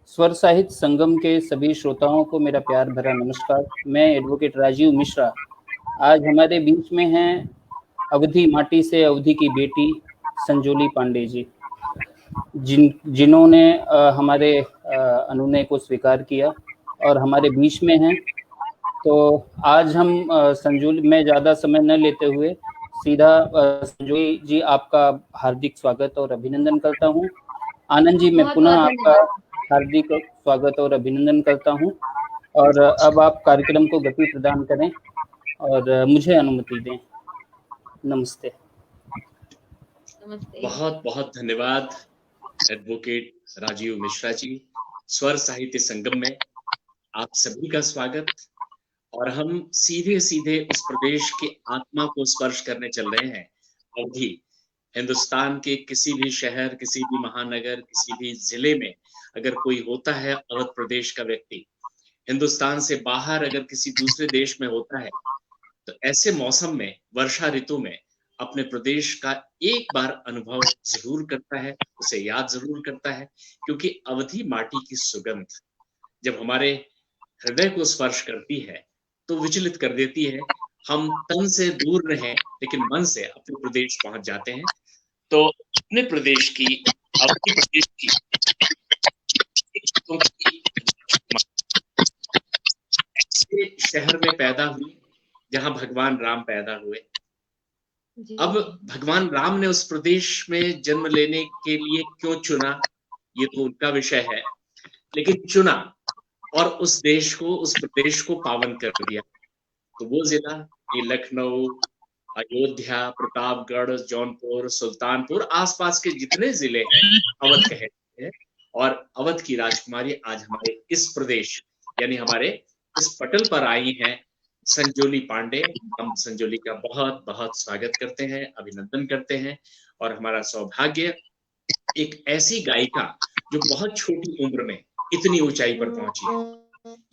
स्वर साहित्य संगम के सभी श्रोताओं को मेरा प्यार भरा नमस्कार। मैं एडवोकेट राजीव मिश्रा आज हमारे बीच में हैं अवधी माटी से अवधी की बेटी संजोली पांडे जी, जिन्होंने हमारे अनुनय को स्वीकार किया और हमारे बीच में हैं। तो आज हम संजोली में ज़्यादा समय न लेते हुए सीधा संजोली जी आपका हार्दिक स्वागत और अभिनंदन करता हूं। आनंद जी मैं पुनः आपका हार्दिक स्वागत और अभिनंदन करता हूं और अब आप कार्यक्रम को गति प्रदान करें और मुझे अनुमति दें। नमस्ते। बहुत बहुत धन्यवाद एडवोकेट राजीव मिश्रा जी। स्वर साहित्य संगम में आप सभी का स्वागत। और हम सीधे सीधे उस प्रदेश के आत्मा को स्पर्श करने चल रहे हैं, अवधी। हिंदुस्तान के किसी भी शहर, किसी भी महानगर, किसी भी जिले में अगर कोई होता है अवध प्रदेश का व्यक्ति, हिंदुस्तान से बाहर अगर किसी दूसरे देश में होता है, तो ऐसे मौसम में, वर्षा ऋतु में अपने प्रदेश का एक बार अनुभव जरूर करता है, उसे याद जरूर करता है, क्योंकि अवधी माटी की सुगंध जब हमारे हृदय को स्पर्श करती है तो विचलित कर देती है। हम तन से दूर रहें लेकिन मन से अपने प्रदेश पहुंच जाते हैं। तो अपने प्रदेश की, अवधी प्रदेश की ऐसे शहर में पैदा हुई जहां भगवान राम पैदा हुए। अब भगवान राम ने उस प्रदेश में जन्म लेने के लिए क्यों चुना, ये तो उनका विषय है, लेकिन चुना और उस देश को, उस प्रदेश को पावन कर दिया। तो वो जिला ये लखनऊ, अयोध्या, प्रतापगढ़, जौनपुर, सुल्तानपुर, आसपास के जितने जिले हैं अवध कहते हैं। और अवध की राजकुमारी आज हमारे इस प्रदेश यानी हमारे इस पटल पर आई हैं, संजोली पांडे। हम संजोली का बहुत बहुत स्वागत करते हैं, अभिनंदन करते हैं। और हमारा सौभाग्य एक ऐसी गायिका जो बहुत छोटी उम्र में इतनी ऊंचाई पर पहुंची,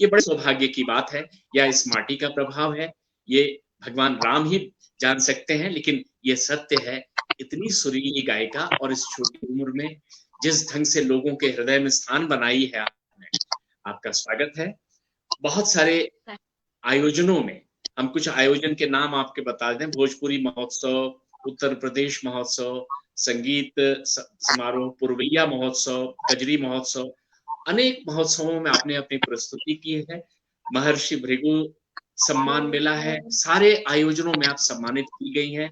ये बड़े सौभाग्य की बात है। या इस माटी का प्रभाव है, ये भगवान राम ही जान सकते हैं, लेकिन ये सत्य है। इतनी सुरीली गायिका और इस छोटी उम्र में जिस ढंग से लोगों के हृदय में स्थान बनाई है आपने, आपका स्वागत है। बहुत सारे आयोजनों में हम कुछ आयोजन के नाम आपके बता दें। भोजपुरी महोत्सव, उत्तर प्रदेश महोत्सव, संगीत समारोह, पुरवैया महोत्सव, कजरी महोत्सव, अनेक महोत्सवों में आपने अपनी प्रस्तुति की है। महर्षि भृगु सम्मान मिला है, सारे आयोजनों में आप सम्मानित की गई हैं।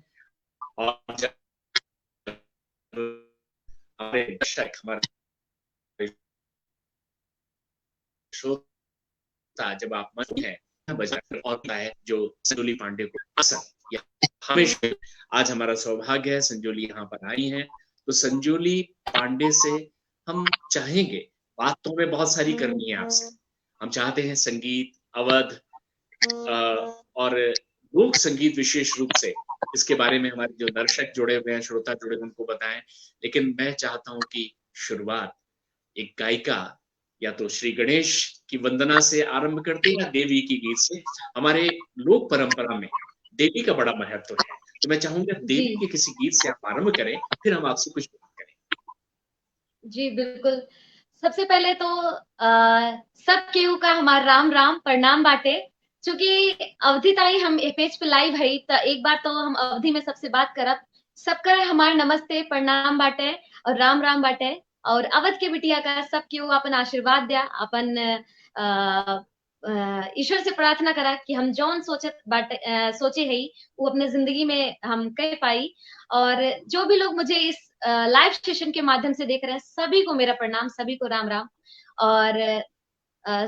और हमारे दर्शक, हमारे श्रोता जब आप मंच हैं बजाकर और है जो संजोली पांडे को पसंद, हमेशा आज हमारा सौभाग्य है संजोली यहाँ पर आई हैं। तो संजोली पांडे से हम चाहेंगे, बात तो हमें बहुत सारी करनी है आपसे। हम चाहते हैं संगीत, अवध और लोक संगीत विशेष रूप से, इसके बारे में हमारे जो दर्शक जुड़े हुए हैं, श्रोता जुड़े, उनको बताएं। लेकिन मैं चाहता हूं कि शुरुआत एक गायिका या तो श्री गणेश की वंदना से आरंभ करते हैं या देवी की गीत से। हमारे लोक परंपरा में देवी का बड़ा महत्व है, तो मैं चाहूंगा देवी के किसी गीत से आप आरंभ करें, फिर हम आपसे कुछ बात करें। जी बिल्कुल। सबसे पहले तो सब केहू का हमारा राम राम प्रणाम बाटे। चूंकि अवधि ताई हम पेज पे लाइव है, तो एक बार तो हम अवधि में सबसे बात करब। सबका हमारा नमस्ते प्रणाम बाटे और राम राम बाटे। और अवध के बिटिया का सब केहू अपन आशीर्वाद दिया, अपन ईश्वर से प्रार्थना करा कि हम जौन सोचे है वो अपने जिंदगी में हम कह पाई। और जो भी लोग मुझे इस लाइव सेशन के माध्यम से देख रहे हैं, सभी को मेरा प्रणाम, सभी को राम राम। और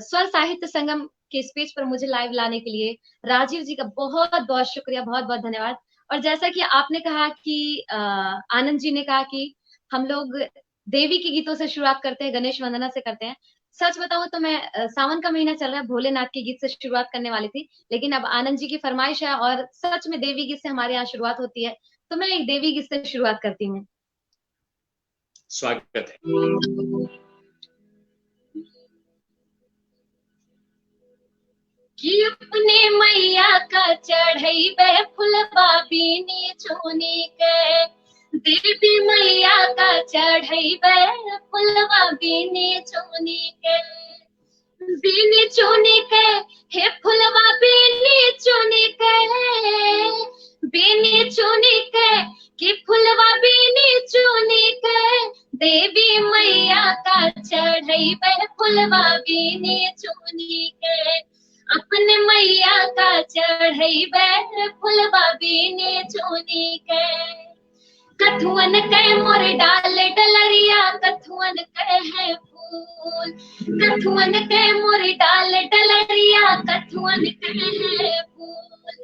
स्वर साहित्य संगम के इस पेज पर मुझे लाइव लाने के लिए राजीव जी का बहुत बहुत शुक्रिया, बहुत बहुत धन्यवाद। और जैसा कि आपने कहा कि आनंद जी ने कहा कि हम लोग देवी के गीतों से शुरुआत करते हैं, गणेश वंदना से करते हैं। सच बताऊं तो मैं सावन का महीना चल रहा है, भोलेनाथ के गीत से शुरुआत करने वाली थी, लेकिन अब आनंद जी की फरमाइश है और सच में देवी गीत से हमारे यहाँ शुरुआत होती है, तो मैं एक देवी गीत से शुरुआत करती हूँ। स्वागत है। कि अपने मैया का चढ़ई बे फुलवा बीनी चुनी के, देवी मैया का चढ़ई बे फुलवा बीनी चुनी के, बीनी चुनी के हे फुलवा बीनी चुनी के, बीनी चुनी के कि फुलवा बीनी चुनी के, देवी मैया का चढ़ई बे फुलवा बीनी चुनी के, अपने मैया का चढ़ई बे फुलवा बीनी चुनी के, कथुअन के मोर डाल डलरिया कथुअन के है फूल, कथुअन के मोर डाल डलरिया कथुअन के है फूल,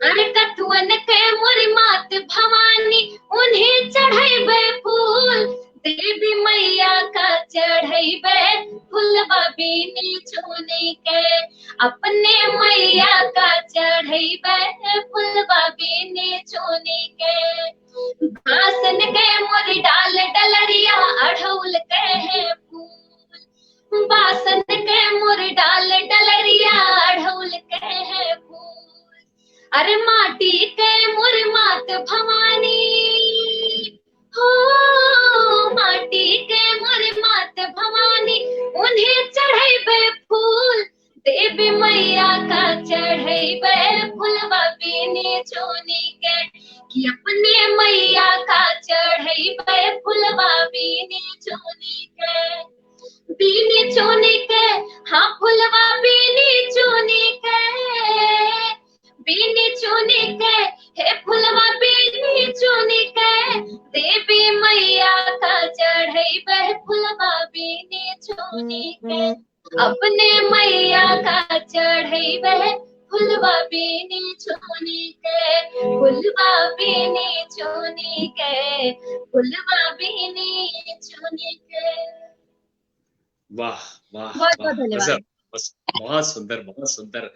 अरे कथुअन के मोर मात भवानी उन्हें चढ़ैबे फूल, देवी मैया का चढ़ैबे फुलवा बीनी चुनी के, अपने मैया का चढ़ैबे फुलवा बीनी चुनी के, बासन के मोर डाल डलरिया अढ़ौल के है फूल, बासन के मोर डाल डलरिया अढ़ौल के है फूल, अरे माटी के मोर मात भवानी हो, माटी के मोर मात भवानी उन्हें चढ़ैबे फूल, देवी मैया का चढ़ैबे फुलवा बीनी चुनी के, कि अपने मैया का चढ़ैबे फुलवा बीनी चुनी के, बीनी चुनी के हाँ फुलवा बीनी चुनी के, बीनी चुनी के हे फुलवा बीनी चुनी के, देवी मैया का चढ़ैबे फुलवा बीनी चुनी के, अपने मैया का चढ़ैबे फुलवा बीनी चुनी के, फुलवा बीनी चुनी के, फुलवा बीनी चुनी के। वाह वाह बहुत वाह, बहुत धन्यवाद। गजब, बहुत सुंदर, बहुत सुंदर।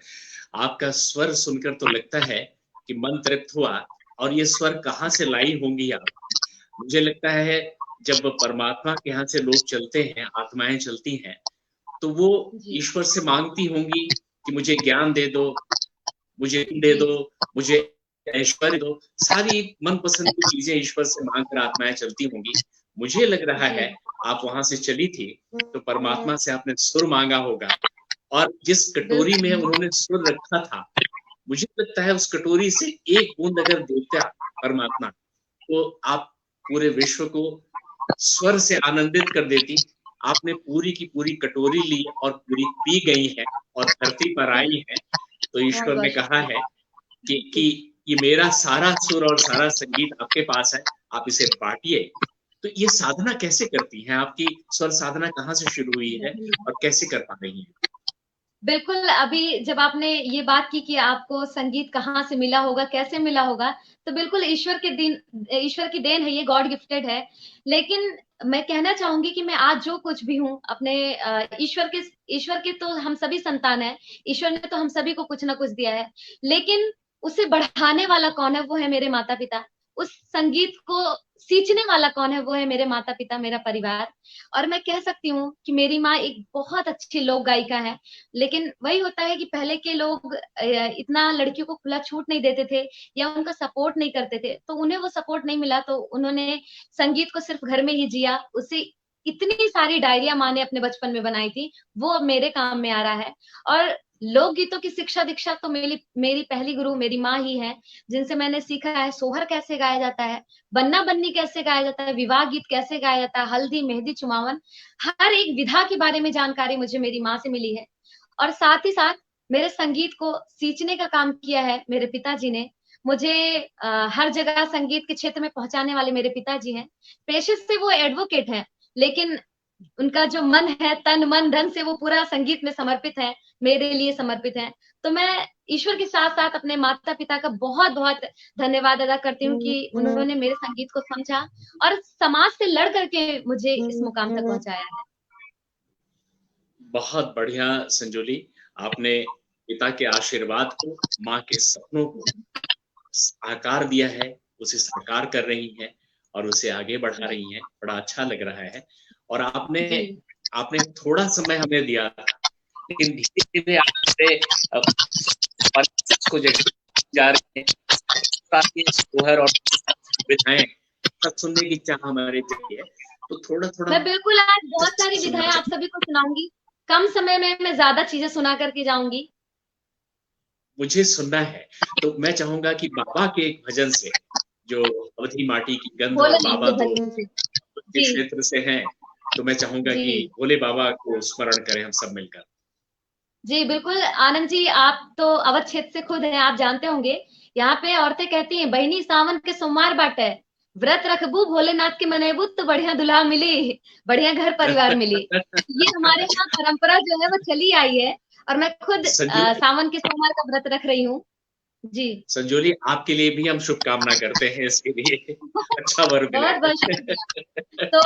आपका स्वर सुनकर तो लगता है कि मन तृप्त हुआ। और ये स्वर कहाँ से लाई होंगी आप? मुझे लगता है जब परमात्मा के यहाँ से लोग चलते हैं, आत्माएं चलती हैं, तो वो ईश्वर से मांगती होंगी कि मुझे ज्ञान दे दो, मुझे दे दो, मुझे ऐश्वर्य दो, सारी मनपसंद की चीजें ईश्वर से मांगकर आत्माएं चलती होंगी। मुझे लग रहा है आप वहां से चली थी तो परमात्मा से आपने सुर मांगा होगा, और जिस कटोरी में उन्होंने सुर रखा था, मुझे लगता है उस कटोरी से एक बूंद अगर देता परमात्मा, तो आप पूरे विश्व को स्वर से आनंदित कर देती। आपने पूरी की पूरी कटोरी ली और पूरी पी गई है और धरती पर आई है। तो ईश्वर ने कहा है कि ये मेरा सारा सुर और सारा संगीत आपके पास है, आप इसे बांटिए। तो ये साधना कैसे करती हैं? आपकी स्वर साधना कहाँ से शुरू हुई है और कैसे कर पा रही हैं? बिल्कुल, अभी जब आपने ये बात की कि आपको संगीत कहाँ से मिला होगा, कैसे मिला होगा, तो बिल्कुल ईश्वर की देन है, ये गॉड गिफ्टेड है। लेकिन मैं कहना चाहूंगी कि मैं आज जो कुछ भी हूँ अपने ईश्वर के तो हम सभी संतान हैं, ईश्वर ने तो हम सभी को कुछ ना कुछ दिया है, लेकिन उसे बढ़ाने वाला कौन है? वो है मेरे माता पिता। उस संगीत को सींचने वाला कौन है? वो है मेरे माता पिता, मेरा परिवार। और मैं कह सकती हूँ कि मेरी माँ एक बहुत अच्छी लोक गायिका है, लेकिन वही होता है कि पहले के लोग इतना लड़कियों को खुला छूट नहीं देते थे या उनका सपोर्ट नहीं करते थे, तो उन्हें वो सपोर्ट नहीं मिला, तो उन्होंने संगीत को सिर्फ घर में ही जिया। उससे इतनी सारी डायरिया माँ ने अपने बचपन में बनाई थी, वो अब मेरे काम में आ रहा है। और लोकगीतों की शिक्षा दीक्षा तो मेरी पहली गुरु मेरी माँ ही है, जिनसे मैंने सीखा है सोहर कैसे गाया जाता है, बन्ना बन्नी कैसे गाया जाता है, विवाह गीत कैसे गाया जाता है, हल्दी मेहंदी चुमावन, हर एक विधा के बारे में जानकारी मुझे मेरी माँ से मिली है। और साथ ही साथ मेरे संगीत को सींचने का काम किया है मेरे पिताजी ने। मुझे हर जगह संगीत के क्षेत्र में पहुंचाने वाले मेरे पिताजी हैं। पेशे से वो एडवोकेट हैं, लेकिन उनका जो मन है, तन मन धन से वो पूरा संगीत में समर्पित है, मेरे लिए समर्पित है। तो मैं ईश्वर के साथ साथ अपने माता पिता का बहुत बहुत धन्यवाद अदा करती हूँ कि उन्होंने मेरे संगीत को समझा और समाज से लड़ करके मुझे इस मुकाम तक पहुंचाया है। बहुत बढ़िया संजोली, आपने पिता के आशीर्वाद को, माँ के सपनों को साकार दिया है, उसे साकार कर रही हैं और उसे आगे बढ़ा रही हैं। बड़ा अच्छा लग रहा है। और आपने थोड़ा समय हमें दिया था, लेकिन धीरे धीरे आप को जा रहे हैं, सोहर और विधाएं सब सुनने की चाह हमारे चाहिए, तो थोड़ा थोड़ा मैं बिल्कुल आज बहुत सारी विधाएं आप सभी को सुनाऊंगी। कम समय में मैं ज्यादा चीजें सुना करके जाऊंगी। मुझे सुनना है, तो मैं चाहूंगा कि बाबा के एक भजन से, जो अवधी माटी की गंध, और बाबा तो क्षेत्र से हैं, तो मैं चाहूंगा कि भोले बाबा को स्मरण करें हम सब मिलकर। जी बिल्कुल आनंद जी, आप तो अवध क्षेत्र से खुद हैं, आप जानते होंगे। यहाँ पे औरतें कहती हैं, बहनी सावन के सोमवार बाटे, व्रत रखबू भोलेनाथ के मनेबू तो बढ़िया दुल्हा मिली, बढ़िया घर परिवार मिली। ये हमारे यहाँ परंपरा जो है वो चली आई है, और मैं खुद सावन के सोमवार का व्रत रख रही हूँ। जी संजोली, आपके लिए भी हम शुभकामना करते हैं इसके लिए, अच्छा वर मिले। बहुत शुक्रिया। तो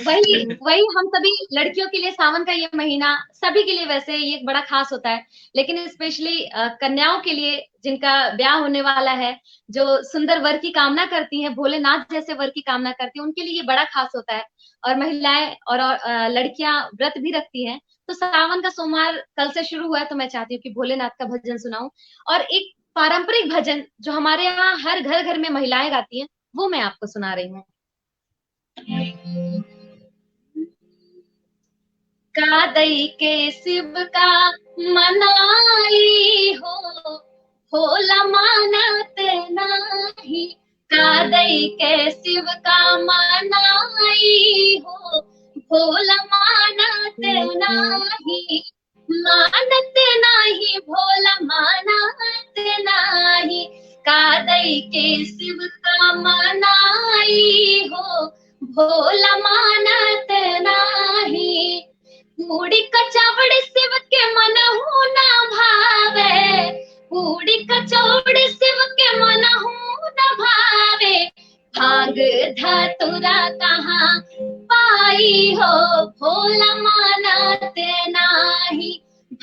वही हम सभी लड़कियों के लिए सावन का ये महीना, सभी के लिए वैसे ये एक बड़ा खास होता है, लेकिन स्पेशली कन्याओं के लिए जिनका ब्याह होने वाला है, जो सुंदर वर की कामना करती हैं, भोलेनाथ जैसे वर की कामना करती हैं, उनके लिए ये बड़ा खास होता है। और महिलाएं और लड़कियां व्रत भी रखती हैं। तो सावन का सोमवार कल से शुरू हुआ है, तो मैं चाहती हूँ कि भोलेनाथ का भजन सुनाऊं, और एक पारंपरिक भजन जो हमारे यहाँ हर घर घर में महिलाएं गाती हैं, वो मैं आपको सुना रही हूँ। कादई के शिव का मनाई हो, भोला मानत नाही। कादई के शिव का मनाई हो, भोला मानत नाही। मानत नाही भोला मानत नाही। कादई के शिव का मनाई हो, भोला मानत नाही। पूड़ी कचौड़ी शिव के मनहु ना भावे, पूड़ी कचौड़ी शिव के मनहु ना भावे। भांग धतुरा कहाँ पाई हो, भोला मानत नाही।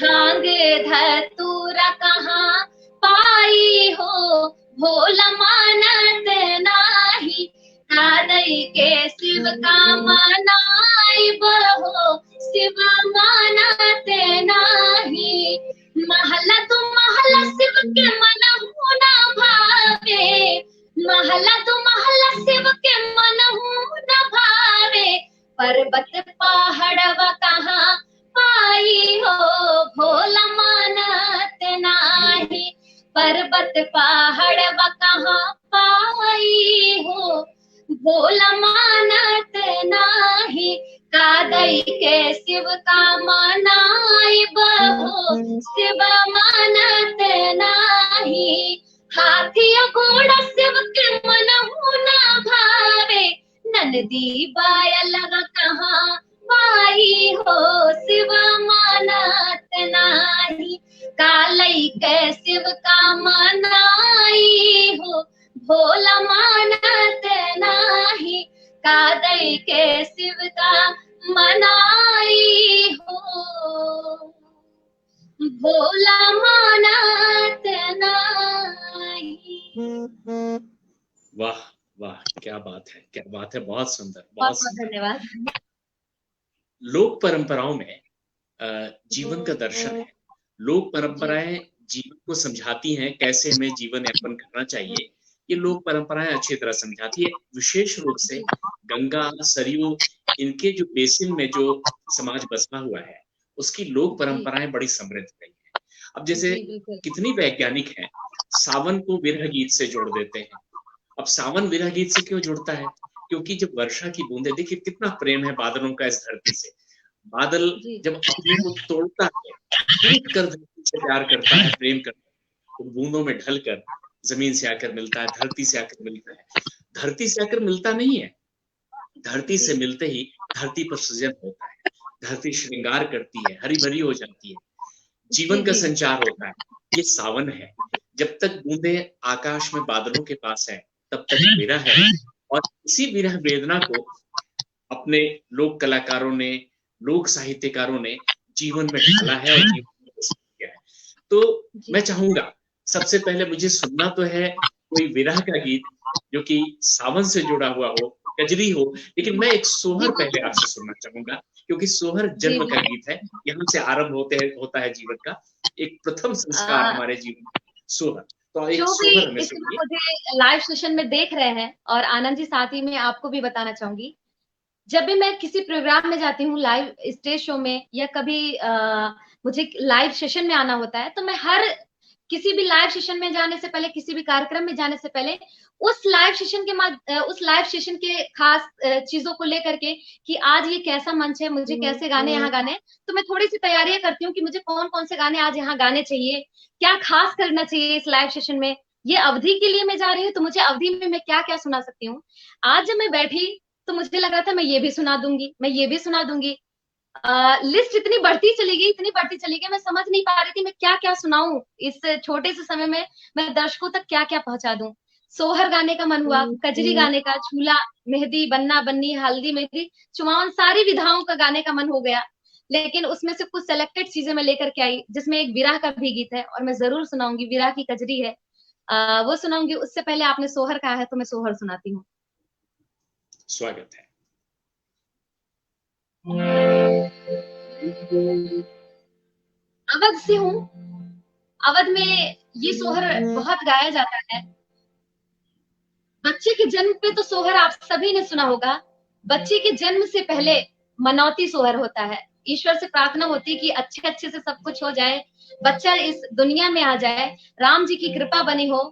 भांग धतुरा कहाँ पाई हो, भोला मानत नाही। कादई के शिव का मनाई बहो, शिव मानत नाही। महला तू महला शिव के मनहु ना भावे, महला तू महला शिव के मनहु ना भावे। पर्वत पहाड़वा कहाँ पाई हो, भोला मानत नाही। पर्वत पहाड़वा कहाँ पाई हो, भोला मानत नाही। कादई के शिव का मनाई बहो, शिव मानत नाही। हाथी घोड़ा शिव के मनहु ना भावे, नंदी बायलवा कहाँ पाई हो, शिव मानत नाही। कालई के शिव का मनाई हो, भोला मानत नाही। कादई के शिव का मनाई हो, भोला मानत नाही। वाह वाह, क्या बात है, क्या बात है, बहुत सुंदर, बहुत धन्यवाद। लोक परंपराओं में जीवन का दर्शन है। लोक परंपराएं जीवन को समझाती हैं, कैसे हमें जीवन यापन करना चाहिए, ये लोक परंपराएं अच्छी तरह समझाती है। विशेष रूप से गंगा, सरयू, इनके जो बेसिन में जो समाज बसा हुआ है, उसकी लोक परंपराएं बड़ी समृद्ध रही है। अब जैसे कितनी वैज्ञानिक हैं, सावन को विरह गीत से जोड़ देते हैं। अब सावन विरह गीत से क्यों जुड़ता है? क्योंकि जब वर्षा की बूंदे, देखिए कितना प्रेम है बादलों का इस धरती से। बादल जब अपने को तोड़ता है, टूट कर धरती से प्यार करता है, प्रेम करता है, तो बूंदों में ढल कर जमीन से आकर मिलता है, धरती से आकर मिलता है। धरती से आकर मिलता नहीं है, धरती से मिलते ही धरती पर सृजन होता है, धरती श्रृंगार करती है, हरी भरी हो जाती है, जीवन का संचार होता है। ये सावन है। जब तक बूंदे आकाश में बादलों के पास है, तब तक विरह है, और इसी विरह वेदना को अपने लोक कलाकारों ने, लोक साहित्यकारों ने जीवन में ढाला है और जीवन में प्रस्तुत किया है। तो मैं चाहूंगा सबसे पहले मुझे सुनना तो है कोई विरह का गीत जो कि सावन से जुड़ा हुआ हो, कजरी हो, लेकिन मैं एक सोहर पहले आपसे सुनना चाहूंगा। क्योंकि सोहर जन्म का गीत है, यहाँ से आरंभ होता है जीवन का एक प्रथम संस्कार हमारे जीवन में, सोहर। तो एक सोहर में सुनिए। मुझे लाइव सेशन में देख रहे हैं और आनंद जी साथ ही में आपको भी बताना चाहूंगी, जब भी मैं किसी प्रोग्राम में जाती हूँ, लाइव स्टेज शो में या कभी मुझे लाइव सेशन में आना होता है, तो मैं हर किसी भी लाइव सेशन में जाने से पहले, किसी भी कार्यक्रम में जाने से पहले उस लाइव सेशन के खास चीजों को लेकर के कि आज ये कैसा मंच है, मुझे कैसे गाने यहाँ गाने, तो मैं थोड़ी सी तैयारियां करती हूँ कि मुझे कौन कौन से गाने आज यहाँ गाने चाहिए, क्या खास करना चाहिए इस लाइव सेशन में, ये अवधि के लिए मैं जा रही हूँ तो मुझे अवधि में मैं क्या क्या सुना सकती हूँ। आज जब मैं बैठी तो मुझे लगा था मैं ये भी सुना दूंगी, मैं ये भी सुना दूंगी। लिस्ट इतनी बढ़ती चली गई, मैं समझ नहीं पा रही थी मैं क्या क्या सुनाऊं इस छोटे से समय में, मैं दर्शकों तक क्या क्या पहुंचा दूं। सोहर गाने का मन हुआ, कजरी गाने का, झूला, मेहंदी, बन्ना बन्नी, हल्दी मेहंदी, चुमावन, सारी विधाओं का गाने का मन हो गया। लेकिन उसमें से कुछ सेलेक्टेड चीजें मैं लेकर के आई, जिसमें एक विरह का भी गीत है और मैं जरूर सुनाऊंगी, विरह की कजरी है, वो सुनाऊंगी। उससे पहले आपने सोहर कहा है तो मैं सोहर सुनाती हूँ। स्वागत है। अवध से हूँ, अवध में ये सोहर बहुत गाया जाता है। बच्चे के जन्म पे तो सोहर आप सभी ने सुना होगा। बच्चे के जन्म से पहले मनौती सोहर होता है, ईश्वर से प्रार्थना होती है कि अच्छे अच्छे से सब कुछ हो जाए, बच्चा इस दुनिया में आ जाए, राम जी की कृपा बनी हो।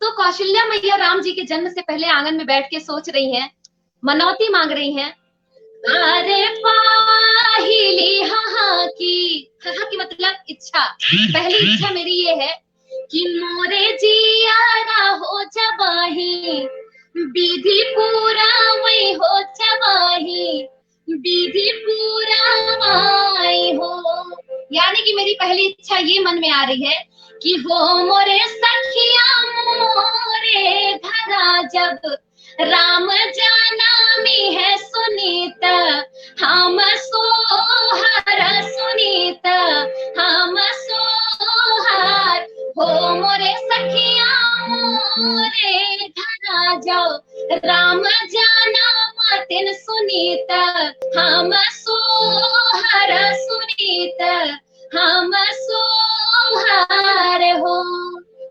तो कौशल्या मैया राम जी के जन्म से पहले आंगन में बैठ के सोच रही हैं, मनौती मांग रही हैं। अरे पाहिली हाँ की मतलब इच्छा, पहली इच्छा मेरी ये है कि मोरे जियारा हो जबाही, विधि पूरा वही हो जबाही, विधि पूरा वही हो। यानी कि मेरी पहली इच्छा ये मन में आ रही है कि हो मोरे सखिया मोरे घरा जब राम जाना में है सुनीत, हम सोहर सुनीत, हम सोहर हो मोरे सखिया मोरे घरा जाओ राम जाना मातिन सुनीत, हम सोहर सुनीत, हम सोहर हो।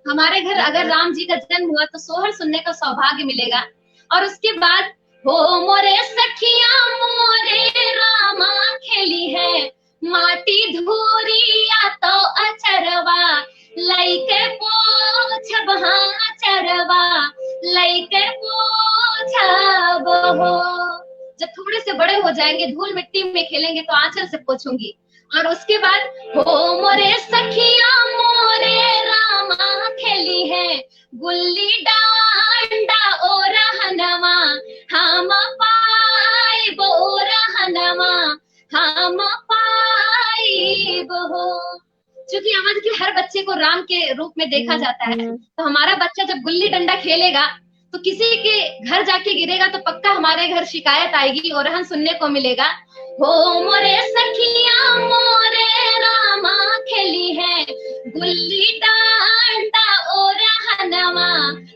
हमारे घर अगर राम जी का जन्म हुआ तो सोहर सुनने का सौभाग्य मिलेगा। और उसके बाद हो मोरे सखिया मोरे रामा खेली है, माटी धूरिया तो अचरवा, लइके पोछब हाँ चरवा, लइके पोछब हो। जब थोड़े से बड़े हो जाएंगे, धूल मिट्टी में खेलेंगे तो आंचल से पोछूंगी। और उसके बाद हो मोरे सखिया मोरे रामा खेली है, गुल्ली डांडा ओ रहनवा, हम पाइब ओ रहनवा, हम पाइब हो। क्योंकि अवध के हर बच्चे को राम के रूप में देखा जाता है, तो हमारा बच्चा जब गुल्ली डंडा खेलेगा तो किसी के घर जाके गिरेगा तो पक्का हमारे घर शिकायत आएगी और रहन सुनने को मिलेगा। हो मोरे सखिया मोरे रामा खेली है, गुल्ली डांडा ओ रहनवा,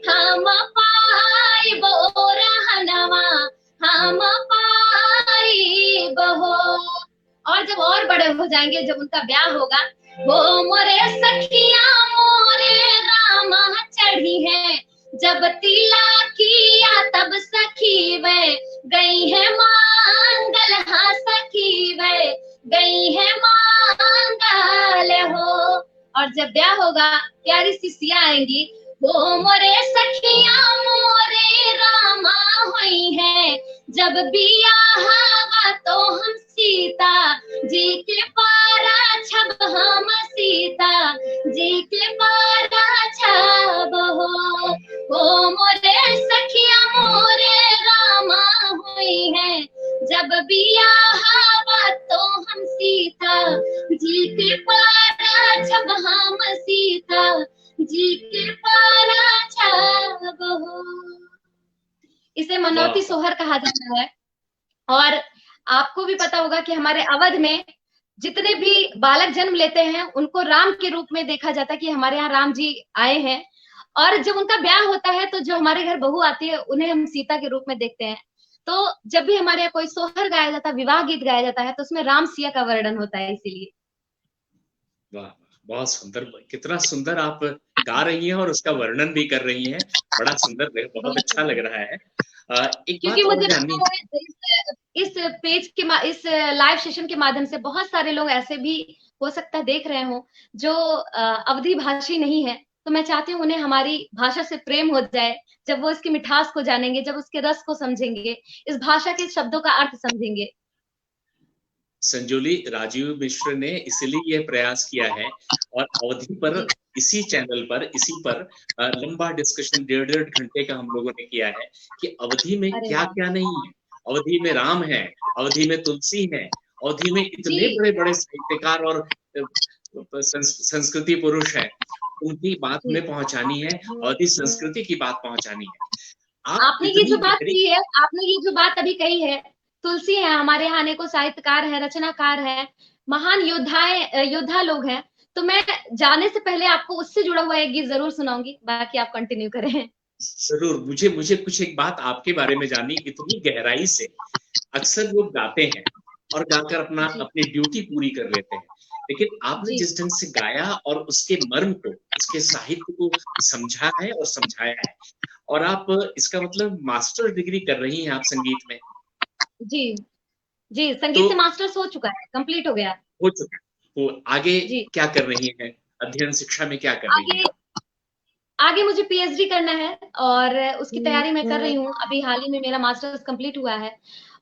हम पाइब ओ रहनवा, हम पाइब हो। और जब और बड़े हो जाएंगे, जब उनका ब्याह होगा, हो मोरे सखिया मोरे रामा चढ़ी है, जब तिला किया तब सखी वे गई है मांगल, हाँ सखी वे गई है मांगल हो। और जब ब्याह होगा, प्यारी सी सिया आएंगी, हो मोरे सखिया मोरे रामा हुई है, जब बियाह तो हम सीता जी के पारा छब, हम सीता जी के पारा छब हो मोरे सखिया मोरे रामा हुई है, जब बियाह तो हम सीता जी के पारा छब, हम सीता जी के पारा छब हो। इसे मनौती सोहर कहा जाता है। और आपको भी पता होगा कि हमारे अवध में जितने भी बालक जन्म लेते हैं उनको राम के रूप में देखा जाता है कि हमारे यहाँ राम जी आए हैं। और जब उनका ब्याह होता है तो जो हमारे घर बहू आती है उन्हें हम सीता के रूप में देखते हैं। तो जब भी हमारे यहाँ कोई सोहर गाया जाता है, विवाह गीत गाया जाता है, तो उसमें राम सिया का वर्णन होता है, इसीलिए। वाह, बहुत सुंदर, कितना सुंदर आप गा रही हैं और उसका वर्णन भी कर रही हैं। बड़ा सुंदर, बहुत अच्छा लग रहा है। एक क्योंकि बात और मुझे जाननी लगता है इस पेज के इस लाइव सेशन के माध्यम से बहुत सारे लोग ऐसे भी हो सकता है देख रहे हो जो अवधी भाषी नहीं है, तो मैं चाहती हूँ उन्हें हमारी भाषा से प्रेम हो जाए, जब वो इसकी मिठास को जानेंगे, जब उसके रस को समझेंगे, इस भाषा के शब्दों का अर्थ समझेंगे। संजोली, राजीव मिश्र ने इसलिए यह प्रयास किया है और अवधि पर इसी चैनल पर, इसी पर लंबा डिस्कशन 1.5 घंटे का हम लोगों ने किया है कि अवधि में अरे क्या वाह! क्या नहीं है। अवधि में राम है, अवधि में तुलसी है, अवधि में इतने जी, बड़े बड़े साहित्यकार और संस्कृति पुरुष हैं, उनकी बात जी। हमें पहुंचानी है, अवधि संस्कृति की बात पहुंचानी है। आप आपने ये इतनी जो बात गहरी, की है, आपने ये जो बात अभी कही है, तुलसी है, हमारे यहाँ अनेकों साहित्यकार हैं, रचनाकार हैं, महान योद्धा लोग हैं। तो मैं जाने से पहले आपको उससे जुड़ा हुआ एक गीत जरूर सुनाऊंगी, बाकी आप कंटिन्यू करें। जरूर, मुझे मुझे कुछ एक बात आपके बारे में जाननी इतनी गहराई से। अक्सर लोग गाते हैं और गाकर जी, अपनी ड्यूटी पूरी कर लेते हैं, लेकिन आपने जी। जिस ढंग से गाया और उसके मर्म को, उसके साहित्य को समझा है और समझाया है, और आप इसका मतलब मास्टर डिग्री कर रही हैं आप संगीत में, जी, जी, तो संगीत से मास्टर्स हो चुका है, कंप्लीट हो गया। हो चुका है। तो आगे जी, क्या कर रही हैं, अध्ययन शिक्षा में क्या कर रही आगे हैं? आगे मुझे पीएचडी करना है और उसकी तैयारी मैं कर रही हूँ। अभी हाल ही में मेरा मास्टर्स कंप्लीट हुआ है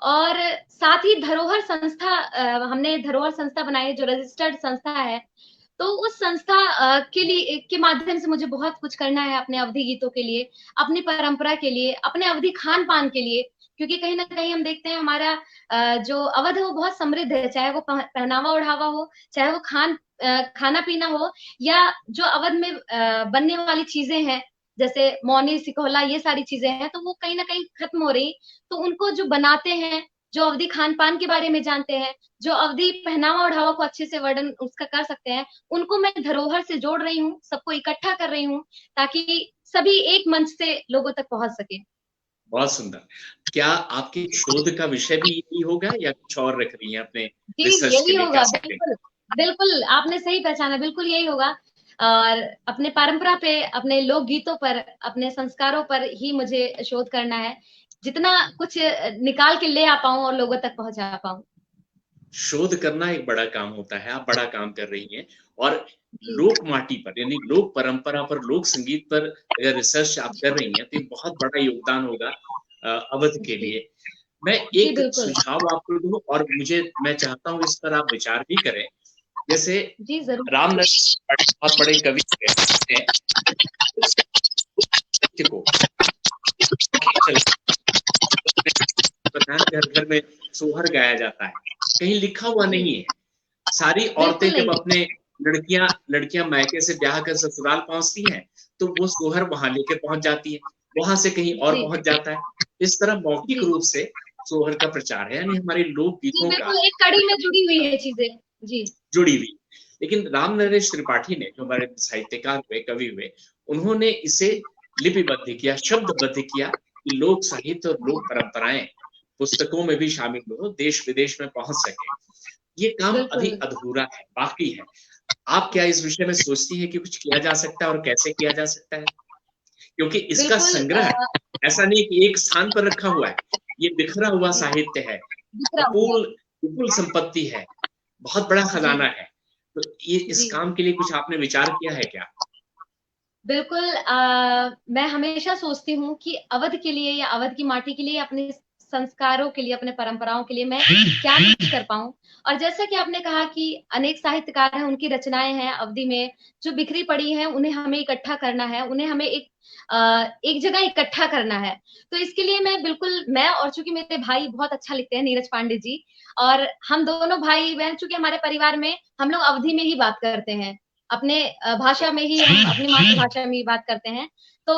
और साथ ही धरोहर संस्था, हमने धरोहर संस्था बनाई है जो रजिस्टर्ड संस्था है। तो उस संस्था के लिए के माध्यम से मुझे बहुत कुछ करना है अपने अवधी गीतों के लिए, अपनी परंपरा के लिए, अपने अवधी खान पान के लिए, क्योंकि कहीं ना कहीं हम देखते हैं हमारा जो अवध है वो बहुत समृद्ध है, चाहे वो पहनावा ओढ़ावा हो, चाहे वो खाना पीना हो, या जो अवध में बनने वाली चीजें हैं जैसे मौनी सिकोला, ये सारी चीजें हैं, तो वो कहीं ना कहीं खत्म हो रही। तो उनको जो बनाते हैं, जो अवधी खान पान के बारे में जानते हैं, जो अवधी पहनावा ओढ़ावा को अच्छे से वर्णन उसका कर सकते हैं, उनको मैं धरोहर से जोड़ रही हूँ, सबको इकट्ठा कर रही हूँ, ताकि सभी एक मंच से लोगों तक पहुंच सके। बहुत सुंदर। क्या आपके शोध का विषय भी यही होगा या कुछ और रख रही हैं अपने जी, रिसर्च के यही लिए, होगा, कह सकते हैं? बिल्कुल। बिल्कुल, आपने सही पहचाना, बिल्कुल यही होगा। और अपने परंपरा पे, अपने लोक गीतों पर, अपने संस्कारों पर ही मुझे शोध करना है। जितना कुछ निकाल के ले आ पाऊँ और लोगों तक पहुंचा पाऊँ। शोध करना एक बड़ा काम होता है, आप बड़ा काम कर रही हैं। और जी, लोक माटी पर, यानी लोक परंपरा पर, लोक संगीत पर अगर रिसर्च आप कर रही हैं तो ये बहुत बड़ा योगदान होगा अवध के जी, लिए। मैं जी, एक बिल्कुल। सुझाव आपको दूं और मैं चाहता हूं इस पर आप विचार भी करें। जैसे जी, ज़रूर। राम नरेश बहुत बड़े कवि हैं, उस साहित्य को पता है घर घर में सोहर गाया जाता है, कहीं लिखा हुआ जी, नहीं है। सारी औरतें बिल्कुल जब नहीं। अपने लड़कियां लड़कियां मायके से ब्याह कर ससुराल पहुंचती हैं, तो वो सोहर वहां लेकर पहुंच जाती है, वहां से कहीं और जी, पहुंच जाता है। इस तरह मौखिक जी, रूप से सोहर का प्रचार है, यानी हमारे लोक जी, गीतों का बिल्कुल एक कड़ी में जुड़ी हुई है चीजें। जी, जुड़ी हुई। लेकिन राम नरेश त्रिपाठी ने, जो हमारे साहित्यकार हुए, कवि हुए, उन्होंने इसे लिपिबद्ध किया, शब्दबद्ध किया कि लोक साहित्य और लोक परंपराएं पुस्तकों में भी शामिल हो, देश विदेश में पहुंच सके। ये काम अभी बिल्कुल। अधूरा है, बाकी है। आप क्या इस विषय में सोचती हैं कि कुछ किया जा सकता है और कैसे किया जा सकता है? क्योंकि इसका बिल्कुल संग्रह ऐसा नहीं कि एक स्थान पर रखा हुआ है, ये बिखरा हुआ जी, साहित्य है, बिखरा हुआ। अपूर्ण विपुल संपत्ति है, बहुत बड़ा जी, खजाना है। तो ये इस जी। काम के लिए कुछ आपने विचार किया है क्या? बिल्कुल, मैं हमेशा सोचती हूँ कि अवध के लिए या अवध की माटी के लिए, अपने संस्कारों के लिए, अपने परंपराओं के लिए मैं क्या कुछ कर पाऊँ। और जैसा कि आपने कहा कि अनेक साहित्यकार हैं, उनकी रचनाएँ हैं अवधि में, जो बिखरी पड़ी हैं, उन्हें हमें इकट्ठा करना है, उन्हें हमें एक जगह इकट्ठा करना है। तो इसके लिए मैं और चूँकि मेरे भाई बहुत अच्छा लिखते हैं, नीरज पांडे जी, और हम दोनों भाई-बहन, चूँकि हमारे परिवार में हम लोग अवधि में ही बात करते हैं। अपने भाषा में ही, हम अपनी मातृभाषा में ही बात करते हैं। तो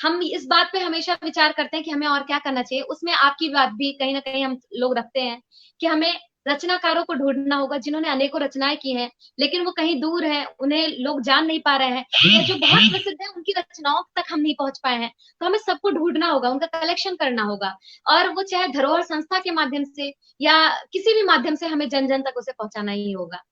हम इस बात पे हमेशा विचार करते हैं कि हमें और क्या करना चाहिए। उसमें आपकी बात भी कहीं न कहीं हम लोग रखते हैं कि हमें रचनाकारों को ढूंढना होगा जिन्होंने अनेकों रचनाएं की हैं, लेकिन वो कहीं दूर हैं, उन्हें लोग जान नहीं पा रहे हैं, या जो बहुत प्रसिद्ध है उनकी रचनाओं तक हम नहीं पहुंच पाए हैं। तो हमें सबको ढूंढना होगा, उनका कलेक्शन करना होगा, और वो चाहे धरोहर संस्था के माध्यम से या किसी भी माध्यम से हमें जन जन तक उसे पहुंचाना ही होगा।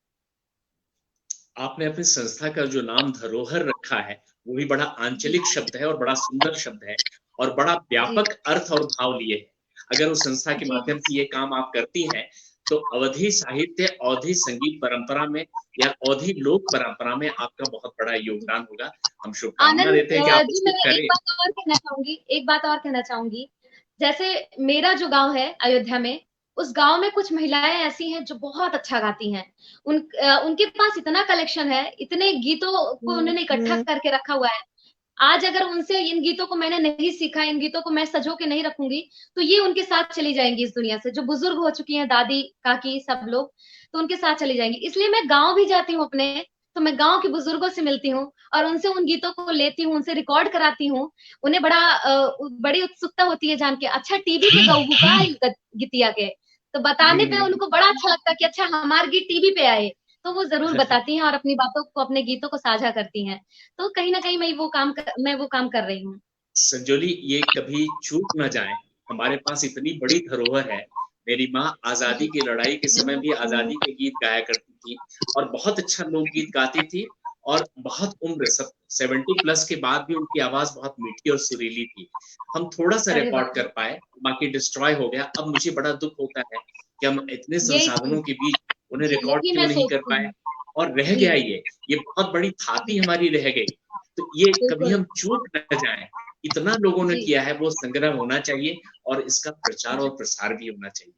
आपने अपनी संस्था का जो नाम धरोहर रखा है वो भी बड़ा आंचलिक शब्द है और बड़ा सुंदर शब्द है और बड़ा व्यापक अर्थ और भाव लिए है। अगर उस संस्था के माध्यम से ये काम आप करती हैं तो अवधी साहित्य, अवधी संगीत परंपरा में या अवधी लोक परंपरा में आपका बहुत बड़ा योगदान होगा। हम शुभकामना देते हैं कि आप इसको करें। एक बात और कहना चाहूंगी, जैसे मेरा जो गांव है अयोध्या में, उस गांव में कुछ महिलाएं ऐसी हैं जो बहुत अच्छा गाती हैं। उनके पास इतना कलेक्शन है, इतने गीतों को उन्होंने इकट्ठा करके रखा हुआ है। आज अगर उनसे इन गीतों को मैंने नहीं सीखा, इन गीतों को मैं सजो के नहीं रखूंगी, तो ये उनके साथ चली जाएंगी इस दुनिया से। जो बुजुर्ग हो चुकी हैं, दादी काकी सब लोग, तो उनके साथ चली जाएंगी। इसलिए मैं गांव भी जाती हूँ अपने, तो मैं गांव के बुजुर्गों से मिलती हूँ और उनसे उन गीतों को लेती हूँ, उनसे रिकॉर्ड कराती हूँ। उन्हें बड़ी उत्सुकता होती है जान के, अच्छा टीवी पे गाऊँ का गीतिया के, तो बताने पे उनको बड़ा अच्छा लगता है कि अच्छा हमारे गीत टीवी पे आए, तो वो जरूर बताती हैं और अपनी बातों को, अपने गीतों को साझा करती हैं। तो कहीं ना कहीं मैं वो काम कर रही हूँ। संजोली, ये कभी चूक ना जाए, हमारे पास इतनी बड़ी धरोहर है। मेरी माँ आजादी की लड़ाई के समय भी आजादी के गीत गाया करती थी और बहुत अच्छा लोकगीत गाती थी और बहुत उम्र 70+ के बाद भी उनकी आवाज बहुत मीठी और सुरीली थी। हम थोड़ा सा रिकॉर्ड कर पाए, बाकी डिस्ट्रॉय हो गया। अब मुझे बड़ा दुख होता है कि हम इतने संसाधनों के बीच उन्हें रिकॉर्ड क्यों नहीं कर पाए और रह गया ये बहुत बड़ी थाती हमारी रह गई। तो ये कभी हम चूक न जाए, इतना लोगों ने किया है, वो संग्रह होना चाहिए और इसका प्रचार और प्रसार भी होना चाहिए।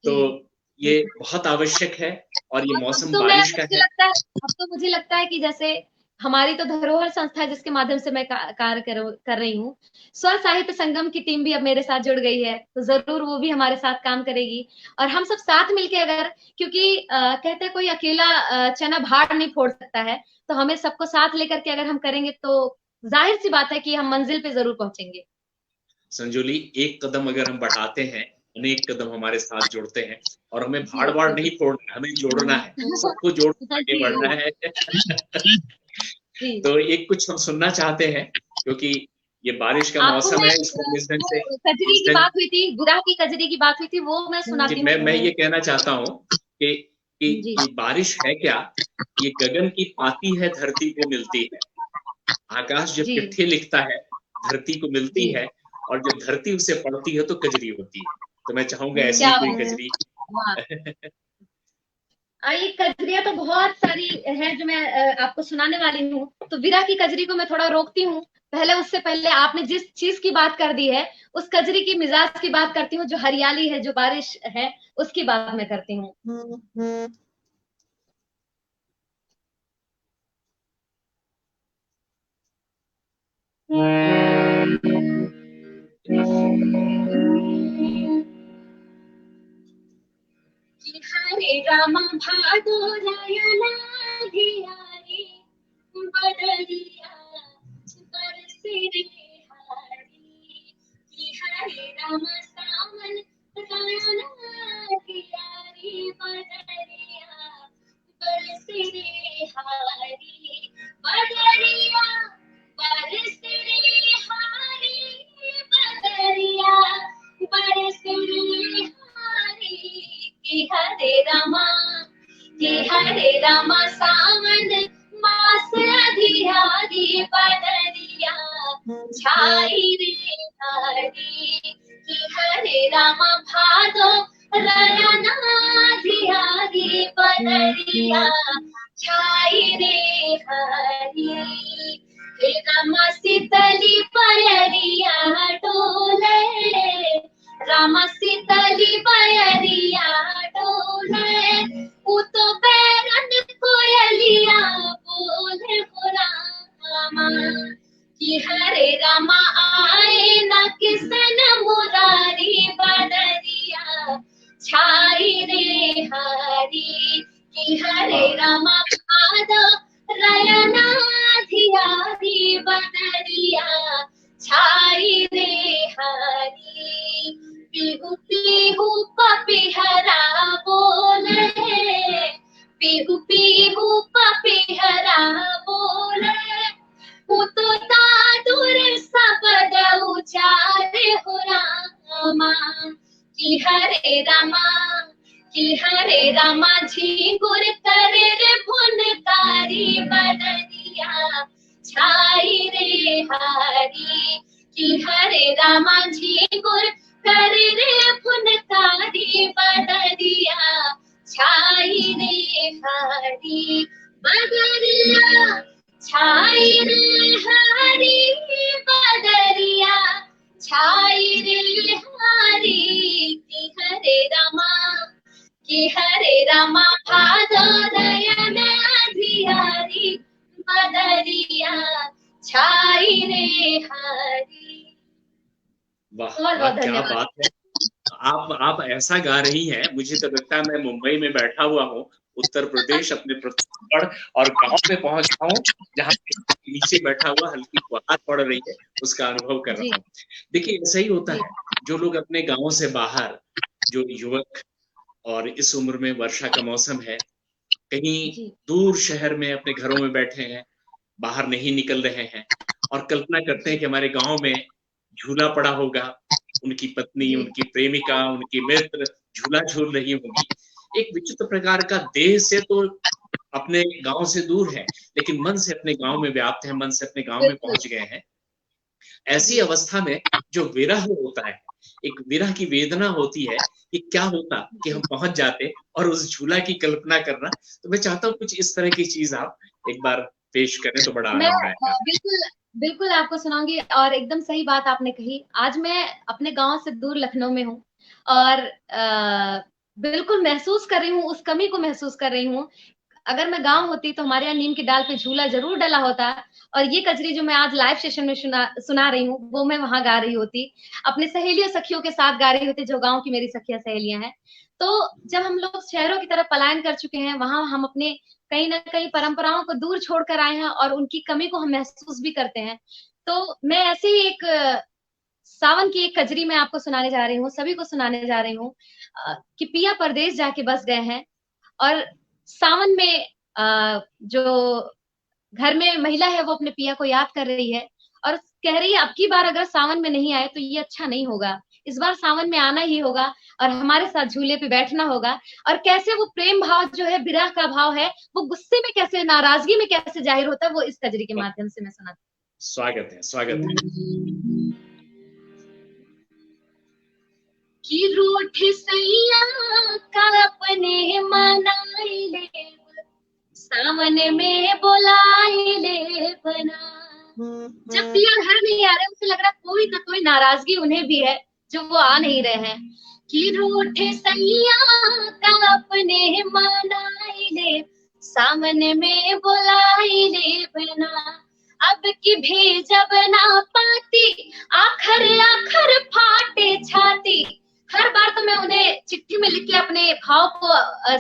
तो ये बहुत आवश्यक है और ये मौसम बारिश का है। अब तो मुझे लगता है कि जैसे हमारी तो धरोहर संस्था है जिसके माध्यम से मैं कार्य कर रही हूँ, स्वर साहित्य संगम की टीम भी अब मेरे साथ जुड़ गई है, तो जरूर वो भी हमारे साथ काम करेगी और हम सब साथ मिलके, अगर क्योंकि कहते हैं कोई अकेला चना भाड़ नहीं फोड़ सकता है, तो हमें सबको साथ लेकर के अगर हम करेंगे तो जाहिर सी बात है कि हम मंजिल पे जरूर पहुंचेंगे। संजोली, एक कदम अगर हम बढ़ाते हैं, अनेक कदम हमारे साथ जुड़ते हैं और हमें भाड़ नहीं फोड़ना, हमें जोड़ना है, सबको जोड़ आगे बढ़ना है। तो एक कुछ हम सुनना चाहते हैं क्योंकि ये बारिश का मौसम है, इसको इस ढंग से कजरी की बात हुई थी, विरह की कजरी की बात हुई थी, वो मैं सुनाती हूँ। मैं ये कहना चाहता हूँ कि बारिश है क्या, ये गगन की पाती है, धरती को मिलती है। आकाश जब चिट्ठी लिखता है, धरती को मिलती है और जब धरती उसे पढ़ती है तो कजरी होती है। तो मैं चाहूंगा ऐसी कोई कजरी। ये कजरियां तो बहुत सारी है जो मैं आपको सुनाने वाली हूँ। तो विरह की कजरी को मैं थोड़ा रोकती हूँ, उससे पहले आपने जिस चीज की बात कर दी है, उस कजरी की मिजाज की बात करती हूँ, जो हरियाली है, जो बारिश है, उसकी बात मैं करती हूँ। हरे राम भादो रायना धियारी बदरिया बरसे रे हारी। हरे राम सावन रायना धियारी बदरिया बरसे रे हारी। बदरिया बरसे रे हारी, बदरिया बरसे रे हारी। हरे रामा सावन मास अधियारी बदरिया छाई रे हारी। हरे रामा भादो रयना धियारी बदरिया छाई रे हारी। हे रामा शीतली पयरिया डोले, रामा शीतली पयरिया डोले, तो बैरन कोयलिया बोले हो रामा। कि हरे रामा आए न किसन मुरारी बदरिया छाई रे हारी। कि हरे रामा भादो रयना धियारी बदरिया छाई रे हारी। पीहू पीहू पपीहरा बोले, पीहू पीहू पपीहरा बोले, पुतोता दूर सबद उचारे हो रामा, कि हरे रामा झिंगुर करे रे फुनकारी बदरिया छाई रे हरी, कि हरे रामा झिंगुर करे रे फुनकारी बदरिया छाई रे हरी, बदरिया छाई रे हरी, बदरिया छाई रे हरी, कि हरे रामा भादो नयन अधियारी, बदरिया छाई रे हरी। वाह वाह, क्या बात है। आप ऐसा गा रही हैं, मुझे तो लगता है मैं मुंबई में बैठा हुआ हूँ, उत्तर प्रदेश अपने प्रतापगढ़ और गांव में पहुंच गया हूँ, जहाँ नीचे बैठा हुआ हल्की फुहार पड़ रही है, उसका अनुभव कर रहा हूँ। देखिए ऐसा ही होता है, जो लोग अपने गाँव से बाहर, जो युवक और इस उम्र में वर्षा का मौसम है, कहीं दूर शहर में अपने घरों में बैठे हैं, बाहर नहीं निकल रहे हैं और कल्पना करते हैं कि हमारे गांव में झूला पड़ा होगा, उनकी पत्नी, उनकी प्रेमिका, उनकी मित्र झूला झूल रही होंगी। एक विचित्र प्रकार का देह से तो अपने गांव से दूर है, लेकिन मन से अपने गांव में व्याप्त है, मन से अपने गांव में पहुंच गए हैं। ऐसी अवस्था में जो विरह होता है, एक विरह की वेदना होती है कि क्या होता कि हम पहुंच जाते और उस झूला की कल्पना करना। तो मैं चाहता हूँ कुछ इस तरह की चीज आप एक बार पेश करें तो बड़ा आनंद आएगा। बिल्कुल आपको सुनाऊंगी, और एकदम सही बात आपने कही। आज मैं अपने गांव से दूर लखनऊ में हूँ और बिल्कुल महसूस कर रही हूँ, उस कमी को महसूस कर रही हूँ। अगर मैं गांव होती तो हमारे यहाँ नीम की डाल पे झूला जरूर डला होता, और ये कजरी जो मैं आज लाइव सेशन में सुना रही हूँ, वो मैं वहां गा रही होती, अपने सहेलियों सखियों के साथ गा रही होती, जो गांव की मेरी सखियां सहेलियां हैं। तो जब हम लोग शहरों की तरफ पलायन कर चुके हैं, वहां हम अपने कहीं ना कहीं परंपराओं को दूर छोड़कर आए हैं और उनकी कमी को हम महसूस भी करते हैं। तो मैं ऐसे ही एक सावन की एक कजरी मैं आपको सुनाने जा रही हूँ, सभी को सुनाने जा रही हूँ, कि पिया परदेश जाके बस गए हैं, और सावन में जो घर में महिला है वो अपने पिया को याद कर रही है और कह रही है अब की बार अगर सावन में नहीं आए तो ये अच्छा नहीं होगा, इस बार सावन में आना ही होगा और हमारे साथ झूले पे बैठना होगा। और कैसे वो प्रेम भाव जो है, विरह का भाव है, वो गुस्से में कैसे, नाराजगी में कैसे जाहिर होता है, वो इस कजरी के माध्यम से मैं सुनाती हूँ। स्वागत है, स्वागत है। कि रूठ सैया का अपने मनाई ले, सावन में बोलाई ले बना। जब पिया घर नहीं आ रहे, उसे लग रहा कोई ना कोई नाराजगी उन्हें भी है जो वो आ नहीं रहे हैं। कि रूठ सैया का अपने मनाई ले, सावन में बोलाई ले बना। अब की भेजब ना पाती, आखर आखर फाटे छाती। हर बार तो मैं उन्हें चिट्ठी में लिख के अपने भाव को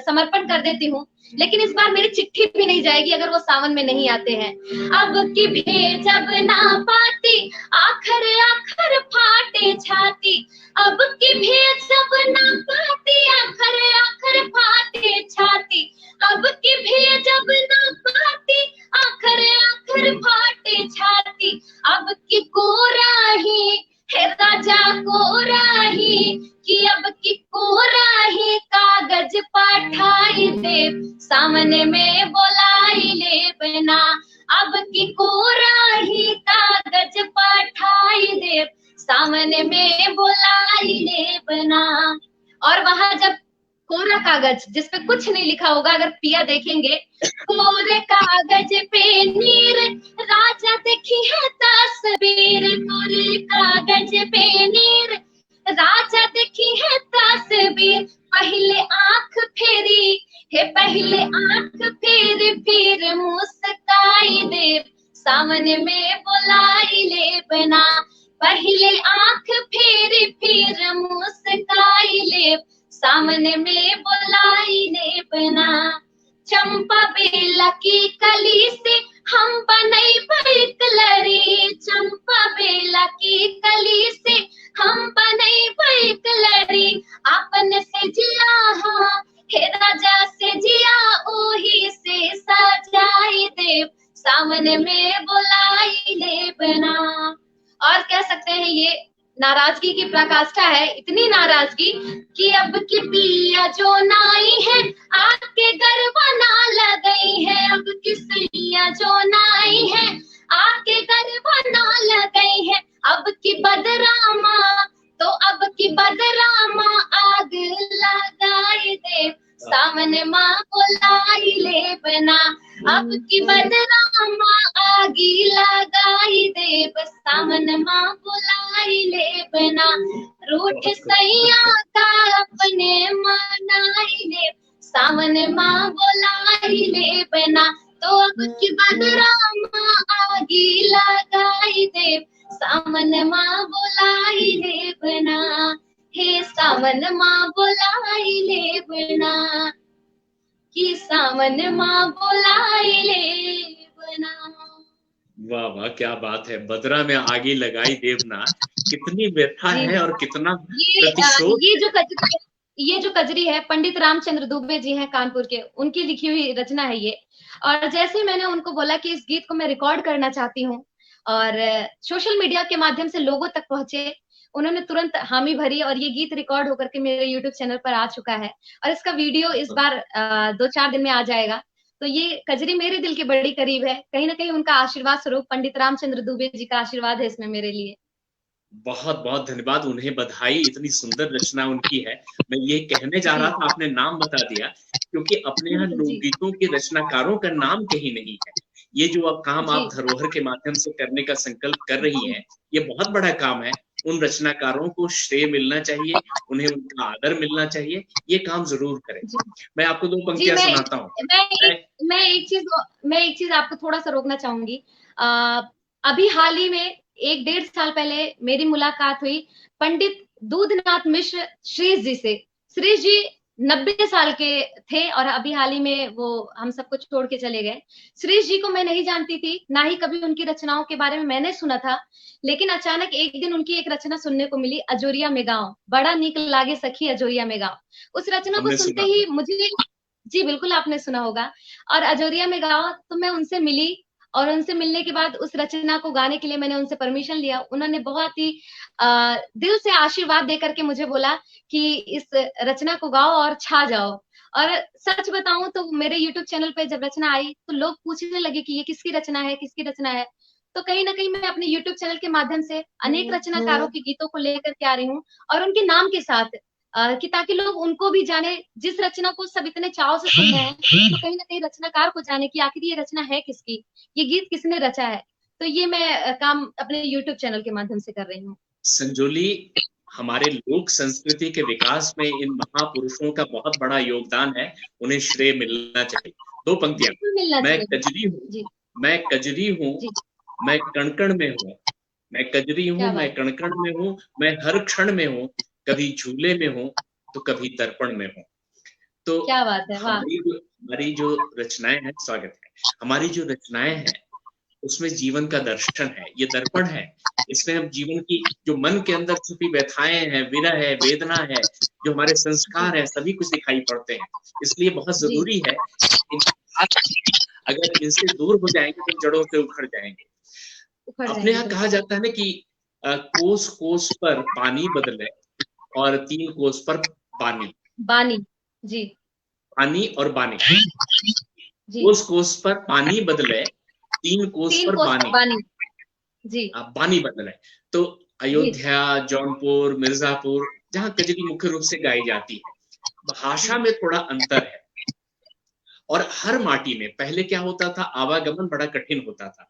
समर्पण कर देती हूँ, लेकिन इस बार मेरी चिट्ठी भी नहीं जाएगी अगर वो सावन में नहीं आते हैं। अब की भेजब ना पाती, आखर आखर फाटे छाती। अब की भेजब ना पाती, आखर आखर फाटे छाती। अब की भेजब ना पाती, आखर आखर फाटे छाती। अब की कोराही है राजा कोराही, कि अब की कोराही कागज पाठाई दे, सावन में बोलाई ले बना। अब की कोराही कागज पाठाई दे, सावन में बोलाई ले बना। और वहां जब कोरा कागज जिसपे कुछ नहीं लिखा होगा, अगर पिया देखेंगे, कोरे कागज पे नीर राजा देखी है तस्वीर। कोरे कागज पे नीर राजा देखी है तस्वीर। पहले आंख फेरी है, पहले आंख फेर फिर मुस्काई दे, सावन में बुलाई ले बना। पहले आंख फेर फिर मुस्काई ले, सावन में बुलाई ले बना। चंपा बेला की कली से हम बनई बैकलरी, चंपा बेला की कली से हम बनई बैकलरी। आपन से जिया हे राजा से जिया ओ सामने में बुलाई ले बना। और कह सकते हैं ये नाराजगी की प्रकाष्ठा है, इतनी नाराजगी कि अब की पिया जो नाई है आके गरबा ना लगई है, अब की सैया जो नाई है आके गरबा ना लगई है, अब की बदरामा तो अब की बदरामा आग लगाई दे, सामने माँ बुलाई ले बना, अब की बदरामा आगी लगाई दे, बस सामने माँ बुलाई ले बना, रूठ सैया का अपने मनाई ले, सामने माँ बुलाई ले बना, तो अब की बदरामा आगी लगाई दे, सामने माँ बुलाई ले बना, हे सावन माँ बुलाई ले बना, कि सावन माँ बुलाई ले बना। वाह वाह, क्या बात है। बदरा में आगे लगाई देवना, कितनी व्यथा है और कितना प्रतिशोध। ये जो कजरी है पंडित रामचंद्र दुबे जी हैं कानपुर के, उनकी लिखी हुई रचना है ये। और जैसे ही मैंने उनको बोला कि इस गीत को मैं रिकॉर्ड करना चाहती हूँ और सोशल मीडिया के माध्यम से लोगों तक पहुंचे, उन्होंने तुरंत हामी भरी और ये गीत रिकॉर्ड होकर के मेरे यूट्यूब चैनल पर आ चुका है और इसका वीडियो इस बार 2-4 दिन में आ जाएगा। तो ये कजरी मेरे दिल के बड़ी करीब है, कहीं ना कहीं उनका आशीर्वाद स्वरूप पंडित रामचंद्र दुबे जी का आशीर्वाद है इसमें मेरे लिए। बहुत बहुत धन्यवाद, उन्हें बधाई, इतनी सुंदर रचना उनकी है। मैं ये कहने जा रहा था, आपने नाम बता दिया, क्योंकि अपने यहाँ लोकगीतों के रचनाकारों का नाम कहीं नहीं है। ये जो अब काम आप धरोहर के माध्यम से करने का संकल्प कर रही हैं, ये बहुत बड़ा काम है। उन रचनाकारों को श्रेय मिलना चाहिए, उन्हें उनका आदर मिलना चाहिए, ये काम जरूर करें। मैं आपको 2 पंक्तियां सुनाता हूँ। मैं एक चीज आपको थोड़ा सा रोकना चाहूंगी। अभी हाल ही में 1-1.5 साल पहले मेरी मुलाकात हुई पंडित दूधनाथ मिश्र श्रीश जी से। श्रीश जी 90 साल के थे और अभी हाल ही में वो हम सबको छोड़ के चले गए। श्रीश जी को मैं नहीं जानती थी, ना ही कभी उनकी रचनाओं के बारे में मैंने सुना था, लेकिन अचानक एक दिन उनकी एक रचना सुनने को मिली, अजोरिया में गाँव, बड़ा नीक लागे सखी अजोरिया में गाँव। उस रचना को सुनते ही मुझे, जी बिल्कुल आपने सुना होगा, और अजोरिया में गाँव, तो मैं उनसे मिली और उनसे मिलने के बाद उस रचना को गाने के लिए मैंने उनसे परमिशन लिया। उन्होंने बहुत ही दिल से आशीर्वाद देकर के मुझे बोला कि इस रचना को गाओ और छा जाओ। और सच बताऊं तो मेरे YouTube चैनल पे जब रचना आई तो लोग पूछने लगे कि ये किसकी रचना है, किसकी रचना है। तो कहीं ना कहीं मैं अपने YouTube चैनल के माध्यम से अनेक रचनाकारों के गीतों को लेकर के आ रही हूँ और उनके नाम के साथ, कि ताकि लोग उनको भी जाने, जिस रचना को सब इतने चाव से सुन रहे हैं, तो कहीं ना कहीं रचनाकार को जाने कि आखिर ये रचना है किसकी, ये गीत किसने रचा है। तो ये मैं काम अपने YouTube चैनल के माध्यम से कर रही हूँ। संजोली, हमारे लोक संस्कृति के विकास में इन महापुरुषों का बहुत बड़ा योगदान है, उन्हें श्रेय मिलना चाहिए। 2 पंक्तियां। मैं कजरी हूँ, मैं कजरी हूँ, मैं कण-कण में हूँ, मैं कजरी हूँ, मैं कण-कण में हूँ, मैं हर क्षण में हूँ, कभी झूले में हूँ तो कभी दर्पण में हूँ। तो क्या बात है, हमारी जो रचनाएं हैं, स्वागत है, हमारी जो रचनाएं हैं उसमें जीवन का दर्शन है, ये दर्पण है। इसमें हम जीवन की जो मन के अंदर छुपी व्यथाएं हैं, विरह है, वेदना है, जो हमारे संस्कार है, सभी कुछ दिखाई पड़ते हैं। इसलिए बहुत जरूरी है, अगर इनसे दूर हो जाएंगे तो जड़ों से उखड़ जाएंगे। अपने यहाँ कहा जाता है ना कि कोस कोस पर पानी बदले और 3 कोस पर बानी। जी, पानी और बानी। कोस कोस पर पानी बदले, 3 कोस पर बानी। जी, बानी बदले। तो अयोध्या, जौनपुर, मिर्जापुर, जहाँ कजरी मुख्य रूप से गाई जाती है, भाषा में थोड़ा अंतर है। और हर माटी में पहले क्या होता था, आवागमन बड़ा कठिन होता था।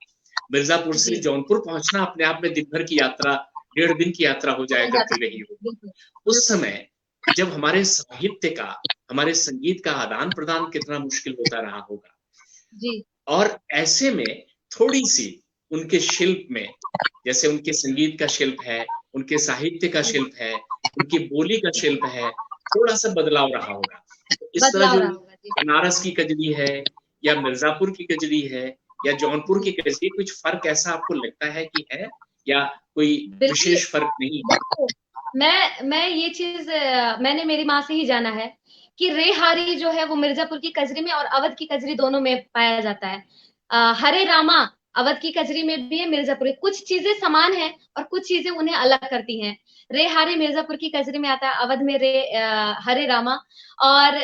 मिर्जापुर से जौनपुर पहुंचना अपने आप में दिन भर की यात्रा, 1.5 दिन की यात्रा हो जाया करती रही हो। उस समय जब हमारे साहित्य का, हमारे संगीत का आदान प्रदान कितना मुश्किल होता रहा होगा। जी। और ऐसे में थोड़ी सी उनके शिल्प में, जैसे उनके संगीत का शिल्प है, उनके साहित्य का शिल्प है, उनकी बोली का शिल्प है, थोड़ा सा बदलाव रहा होगा। इस तरह जो बनारस की कजरी है या मिर्जापुर की कजरी है या जौनपुर की कजरी, कुछ फर्क ऐसा आपको लगता है कि है या कोई विशेष फर्क नहीं है? मैं ये चीज मैंने मेरी माँ से ही जाना है कि रेहारी जो है वो मिर्जापुर की कजरी में और अवध की कजरी दोनों में पाया जाता है। हरे रामा अवध की कजरी में भी है, मिर्जापुरी, कुछ चीजें समान है और कुछ चीजें उन्हें अलग करती हैं। रे हरे मिर्जापुर की कजरी में आता है, अवध में रे हरे रामा। और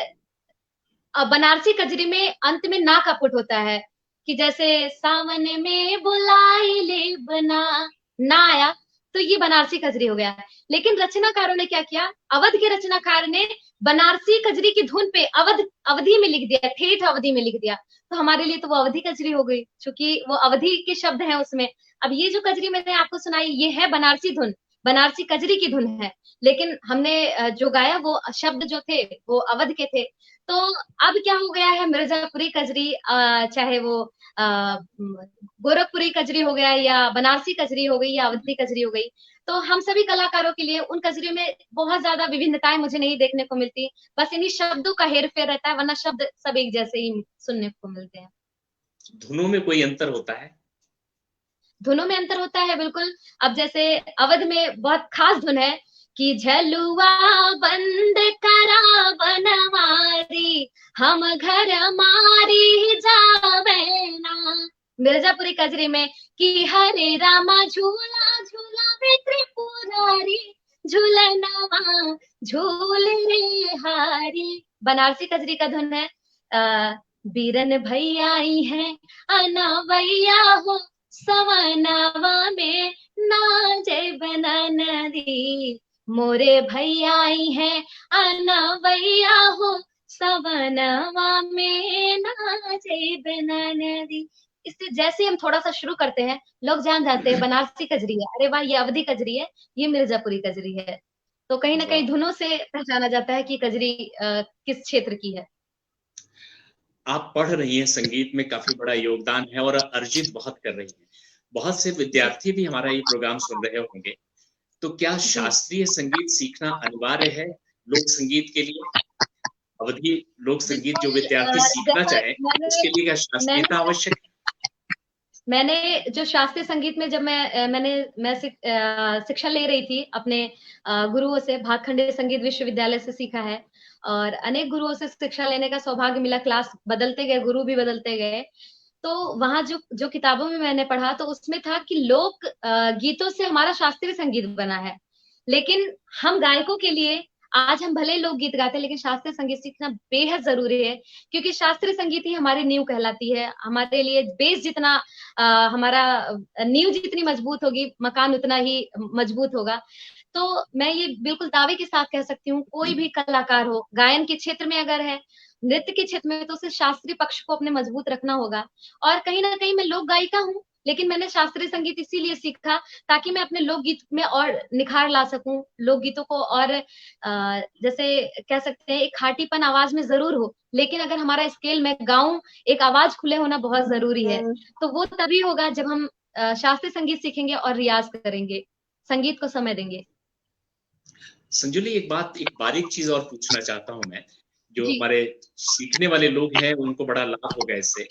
बनारसी कजरी में अंत में ना का पुट होता है, कि जैसे सावन में बुलाई ले बना, ना आया तो ये बनारसी कजरी हो गया। लेकिन रचनाकारों ने क्या किया, अवध के रचनाकार ने बनारसी कजरी की धुन पे अवधि में लिख दिया, ठेठ अवधि में लिख दिया, तो हमारे लिए तो वो अवधि कजरी हो गई, क्योंकि वो अवधि के शब्द हैं उसमें। अब ये जो कजरी मैंने आपको सुनाई, ये है बनारसी धुन, बनारसी कजरी की धुन है, लेकिन हमने जो गाया वो शब्द जो थे वो अवध के थे। तो अब क्या हो गया है, मिर्जापुरी कजरी, चाहे वो गोरखपुरी कजरी हो गया या बनारसी कजरी हो गई या अवधी कजरी हो गई, तो हम सभी कलाकारों के लिए उन कजरी में बहुत ज्यादा विभिन्नताएं मुझे नहीं देखने को मिलती, बस इन्हीं शब्दों का हेरफेर रहता है, वरना शब्द सब एक जैसे ही सुनने को मिलते हैं। धुनों में कोई अंतर होता है? धुनों में अंतर होता है बिल्कुल। अब जैसे अवध में बहुत खास धुन है कि झलुआ बंद करा बनवारी, हम घर मारी जावे ना। मिर्जापुरी कजरी में कि हरे रामा झूला झूला वे त्रिपुरारी, झूलनवा झूल रे हारी। बनारसी कजरी का धुन है बीरन भैया आई है अनवैया हो, सवनवा में नाचे बना नदी, मोरे भैया आई है अनवैया हो, सवनवा में नाचे बना नदी। इससे जैसे हम थोड़ा सा शुरू करते हैं, लोग जान जाते हैं बनारसी कजरी है, अरे वाह ये अवधी कजरी है, ये मिर्जापुरी कजरी है। तो कहीं ना कहीं धुनों से पहचाना जाता है कि कजरी किस क्षेत्र की है। आप पढ़ रही हैं, संगीत में काफी बड़ा योगदान है और अर्जित बहुत कर रही हैं। बहुत से विद्यार्थी भी हमारा ये प्रोग्राम सुन रहे होंगे, तो क्या शास्त्रीय संगीत सीखना अनिवार्य है लोक संगीत के लिए? अवधी लोक संगीत जो विद्यार्थी सीखना चाहे उसके लिए क्या शास्त्रीयता आवश्यक है? मैंने जो शास्त्रीय संगीत में जब मैं शिक्षा ले रही थी अपने गुरुओं से, भातखंडे संगीत विश्वविद्यालय से सीखा है, और अनेक गुरुओं से शिक्षा लेने का सौभाग्य मिला, क्लास बदलते गए, गुरु भी बदलते गए। तो वहां जो जो किताबों में मैंने पढ़ा, तो उसमें था कि लोक गीतों से हमारा शास्त्रीय संगीत बना है, लेकिन हम गायकों के लिए आज हम भले लोक गीत गाते हैं, लेकिन शास्त्रीय संगीत सीखना बेहद जरूरी है, क्योंकि शास्त्रीय संगीत ही हमारी नींव कहलाती है। हमारे लिए बेस जितना हमारा नींव जितनी मजबूत होगी, मकान उतना ही मजबूत होगा। तो मैं ये बिल्कुल दावे के साथ कह सकती हूँ, कोई भी कलाकार हो, गायन के क्षेत्र में अगर है, नृत्य के क्षेत्र में, तो उसे शास्त्रीय पक्ष को अपने मजबूत रखना होगा। और कहीं ना कहीं मैं लोक गायिका हूँ, लेकिन मैंने शास्त्रीय संगीत इसीलिए सीखा ताकि मैं अपने लोकगीत में और निखार ला सकूं, लोकगीतों को और जैसे कह सकते हैं एक खाटीपन आवाज में जरूर हो, लेकिन अगर हमारा स्केल में गाऊं, एक आवाज खुले होना बहुत जरूरी है। तो वो तभी होगा जब हम शास्त्रीय संगीत सीखेंगे और रियाज करेंगे, संगीत को समय देंगे। संजुली, एक बारीक चीज और पूछना चाहता हूं मैं, जो हमारे सीखने वाले लोग हैं उनको बड़ा लाभ होगा इससे।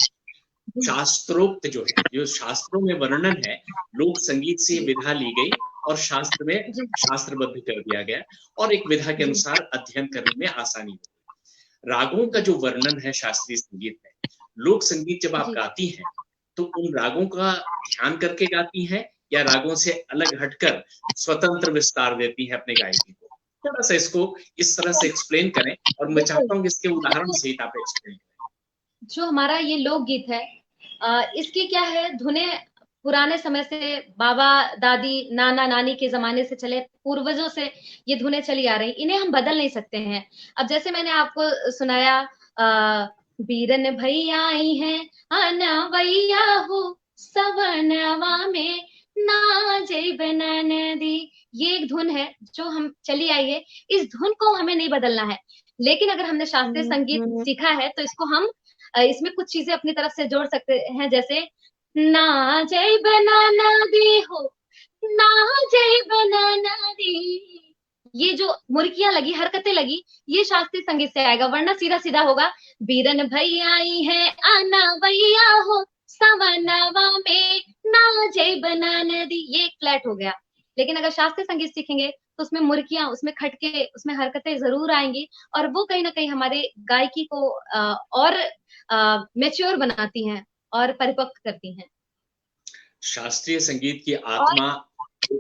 शास्त्रोक्त जो है, जो शास्त्रों में वर्णन है, लोक संगीत से विधा ली गई और शास्त्र में शास्त्रबद्ध कर दिया गया, और एक विधा के अनुसार अध्ययन करने में आसानी होगी। रागों का जो वर्णन है शास्त्रीय संगीत में, लोक संगीत जब आप गाती हैं तो उन रागों का ध्यान करके गाती हैं या रागों से अलग हटकर स्वतंत्र विस्तार देती हैं अपने गायकी को? थोड़ा सा इसको इस तरह से एक्सप्लेन करें, और मैं चाहता हूँ कि इसके उदाहरण सहित आप एक्सप्लेन करें। जो हमारा ये लोकगीत है, इसकी क्या है, धुने पुराने समय से बाबा दादी नाना नानी के जमाने से चले, पूर्वजों से ये धुने चली आ रही, इन्हें हम बदल नहीं सकते हैं। अब जैसे मैंने आपको सुनाया, बीरन भैया आई है अनवैया हो, सवनवा में नाचे बना नदी, ये एक धुन है जो हम चली आई है, इस धुन को हमें नहीं बदलना है। लेकिन अगर हमने शास्त्रीय संगीत सीखा है तो इसको हम इसमें कुछ चीजें अपनी तरफ से जोड़ सकते हैं, जैसे ना जय बनाना दी हो, ना जय बनाना दी, ये जो मुर्कियां लगी, हरकतें लगी, ये शास्त्रीय संगीत से आएगा, वरना सीधा सीधा होगा बीरन भैया आई है आना भैया हो, सवनवा में ना जय बनाना दी, ये फ्लैट हो गया। लेकिन अगर शास्त्रीय संगीत सीखेंगे तो उसमें मुर्कियां, उसमें खटके, उसमें हरकतें जरूर आएंगी, और वो कहीं ना कहीं हमारे गायकी को और मेच्योर बनाती हैं, और परिपक्व करती हैं। शास्त्रीय संगीत की आत्मा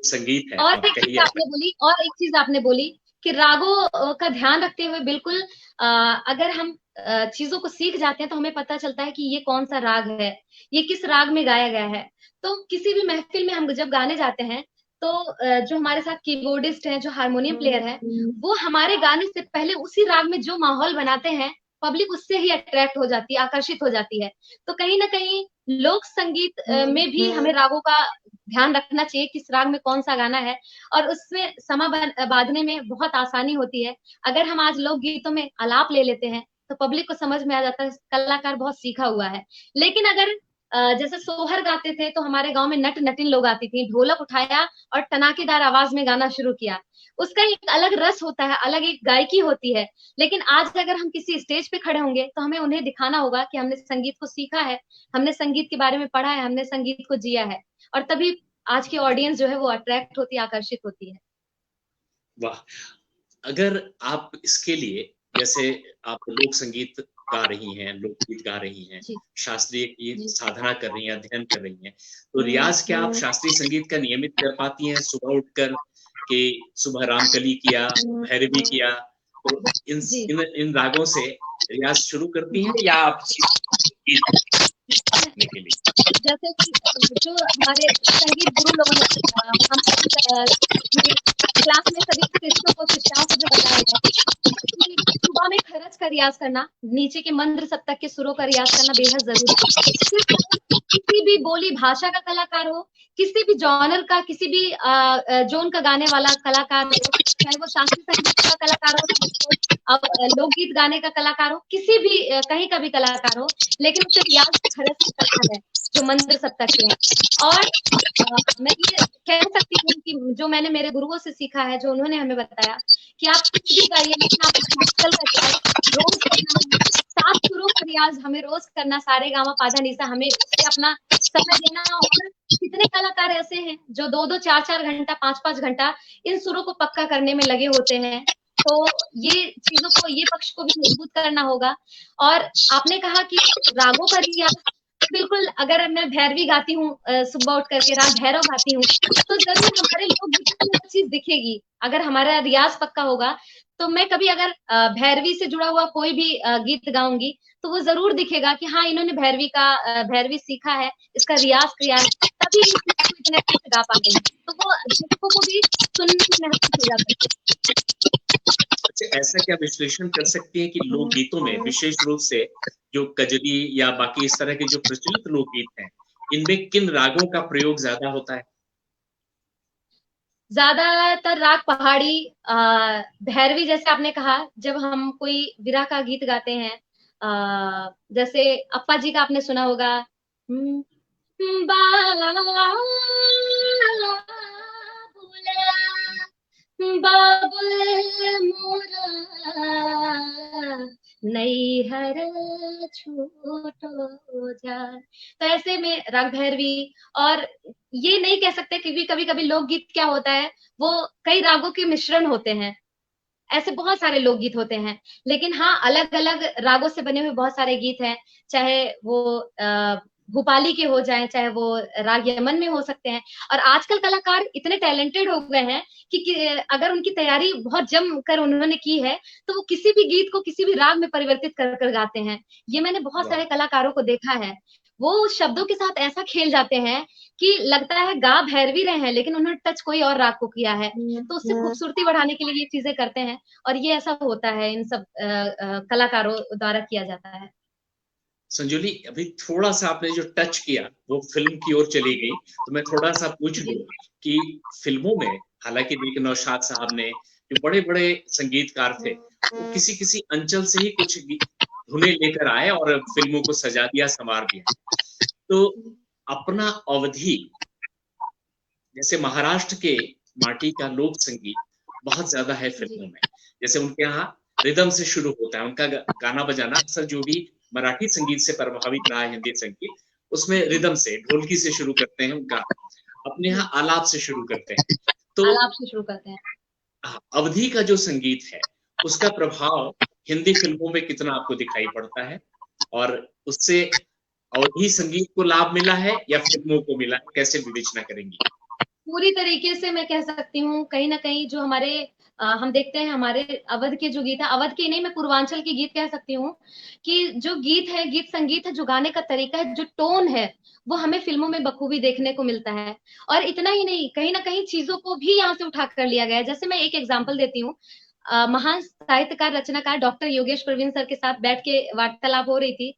संगीत है। और एक चीज आपने बोली कि रागों का ध्यान रखते हुए बिल्कुल अगर हम चीजों को सीख जाते हैं तो हमें पता चलता है कि ये कौन सा राग है, ये किस राग में गाया गया है। तो किसी भी महफिल में हम जब गाने जाते हैं तो जो हमारे साथ कीबोर्डिस्ट हैं, जो हारमोनियम प्लेयर है, वो हमारे गाने से पहले उसी राग में जो माहौल बनाते हैं, पब्लिक उससे ही अट्रैक्ट हो जाती है, आकर्षित हो जाती है। तो कहीं ना कहीं लोक संगीत में भी हमें रागों का ध्यान रखना चाहिए, किस राग में कौन सा गाना है, और उसमें समा बांधने में बहुत आसानी होती है। अगर हम आज लोक गीतों में आलाप ले लेते हैं तो पब्लिक को समझ में आ जाता है कलाकार बहुत सीखा हुआ है। लेकिन अगर जैसे सोहर गाते थे तो हमारे गांव में नट नटिन लोग आती थी, ढोलक उठाया और टनाकेदार आवाज में गाना शुरू किया, उसका एक अलग रस होता है, अलग एक गायकी होती है। लेकिन आज अगर हम किसी स्टेज पे खड़े होंगे तो हमें उन्हें दिखाना होगा कि हमने संगीत को सीखा है, हमने संगीत के बारे में पढ़ा है, हमने संगीत को जिया है, और तभी आज की ऑडियंस जो है वो अट्रैक्ट होती है, आकर्षित होती है। वाह! अगर आप इसके लिए, जैसे आप लोक संगीत गा रही हैं, लोकगीत गा रही हैं, शास्त्रीय की साधना कर रही हैं, अध्ययन कर रही हैं, तो रियाज क्या आप शास्त्रीय संगीत का नियमित कर पाती हैं? सुबह उठकर कि सुबह रामकली किया, भैरवी किया, तो इन रागों से रियाज शुरू करती हैं या आप सीखने के लिए? जैसे जो हमारे संगीत गुरु लोगों ने हम क्लास में सभी शिष्यों को, शिष्याओं को जो बताया गया, सुबह में खरज का रियाज करना, नीचे के मंद्र सप्तक के सुरों का रियाज करना बेहद जरूरी है। किसी भी बोली भाषा का कलाकार हो, किसी भी जॉनर का, किसी भी जोन का गाने वाला कलाकार हो, चाहे वो शास्त्रीय संगीत का कलाकार हो, लोकगीत गाने का कलाकार हो, किसी भी कहीं का भी कलाकार हो, लेकिन उसे रियाज खरज करना है जो मंत्र सप्तक के हैं। और मैं ये कह सकती हूँ कि जो मैंने मेरे गुरुओं से सीखा है, जो उन्होंने हमें बताया कि आप कुछ भी गाइए, लेकिन आप रोज 7 सुरों का रियाज हमें रोज करना, सारे गामा पाधा निसा, हमें उससे अपना समय देना। और कितने कलाकार ऐसे हैं जो 2-2, 4-4 घंटा, 5-5 घंटा इन सुरों को पक्का करने में लगे होते हैं। तो ये चीजों को, ये पक्ष को भी मजबूत करना होगा। और आपने कहा कि रागों का रियाज, बिल्कुल, अगर मैं भैरवी गाती हूँ, सुबह उठ करके राग भैरव गाती हूँ, तो जरूर हमारे लोकगीतों में चीज दिखेगी। अगर हमारा रियाज पक्का होगा तो मैं कभी अगर भैरवी से जुड़ा हुआ कोई भी गीत गाऊंगी तो वो जरूर दिखेगा कि हाँ, इन्होंने भैरवी सीखा है, इसका रियाज किया है, तभी इतने अच्छे से गा पाते हैं। तो वो दर्शकों को भी सुनने में महसूस हो जाता है। ऐसा क्या विश्लेषण कर सकती हैं कि लोकगीतों में विशेष रूप से जो कजरी या बाकी इस तरह के जो प्रचलित लोकगीत हैं, इनमें किन रागों का प्रयोग ज्यादा होता है? ज्यादातर राग पहाड़ी, भैरवी, जैसे आपने कहा, जब हम कोई विरह का गीत गाते हैं, जैसे अप्पा जी का आपने सुना होगा, बाबुल मोरा नैहर छूटो जा। तो ऐसे में राग भैरवी, और ये नहीं कह सकते, क्योंकि कभी कभी लोकगीत क्या होता है, वो कई रागों के मिश्रण होते हैं, ऐसे बहुत सारे लोकगीत होते हैं। लेकिन हाँ, अलग अलग रागों से बने हुए बहुत सारे गीत हैं, चाहे वो भोपाली के हो जाएं, चाहे वो राग यमन में हो सकते हैं। और आजकल कलाकार इतने टैलेंटेड हो गए हैं कि अगर उनकी तैयारी बहुत जम कर उन्होंने की है तो वो किसी भी गीत को किसी भी राग में परिवर्तित कर कर गाते हैं। ये मैंने बहुत सारे कलाकारों को देखा है, वो शब्दों के साथ ऐसा खेल जाते हैं कि लगता है गा भैरवी रहे हैं, लेकिन उन्होंने टच कोई और राग को किया है। तो उससे खूबसूरती बढ़ाने के लिए ये चीजें करते हैं, और ये ऐसा होता है, इन सब कलाकारों द्वारा किया जाता है। संजोली, अभी थोड़ा सा आपने जो टच किया वो फिल्म की ओर चली गई, तो मैं थोड़ा सा पूछ लूं कि फिल्मों में, हालांकि देखिए नौशाद साहब ने, जो बड़े बड़े संगीतकार थे, वो किसी किसी अंचल से ही कुछ धुनें लेकर आए और फिल्मों को सजा दिया, संवार दिया। तो अपना अवधि, जैसे महाराष्ट्र के माटी का लोक संगीत बहुत ज्यादा है फिल्मों में, जैसे उनके यहाँ रिदम से शुरू होता है उनका गाना बजाना। अक्सर जो भी मराठी संगीत से प्रभावित रहा है हिंदी संगीत, उसमें रिदम से, ढोलकी से शुरू करते हैं उनका, अपने यहाँ आलाप से शुरू करते हैं। तो आलाप से शुरू करते हैं। अवधि का जो संगीत है उसका प्रभाव हिंदी फिल्मों में कितना आपको दिखाई पड़ता है, और उससे अवधी संगीत को लाभ मिला है या फिल्मों को मिला, कैसे विवेचना करेंगी? पूरी तरीके से मैं कह सकती हूँ, कहीं ना कहीं जो हमारे हम देखते हैं हमारे अवध के जो गीत है, अवध के नहीं, मैं पूर्वांचल के गीत कह सकती हूँ कि जो गीत है, गीत संगीत है, जो गाने का तरीका है, जो टोन है, वो हमें फिल्मों में बखूबी देखने को मिलता है। और इतना ही नहीं, कहीं ना कहीं चीजों को भी यहाँ से उठा कर लिया गया है। जैसे मैं एक एग्जाम्पल देती हूँ, महान साहित्यकार रचनाकार डॉक्टर योगेश प्रवीण सर के साथ बैठ के वार्तालाप हो रही थी,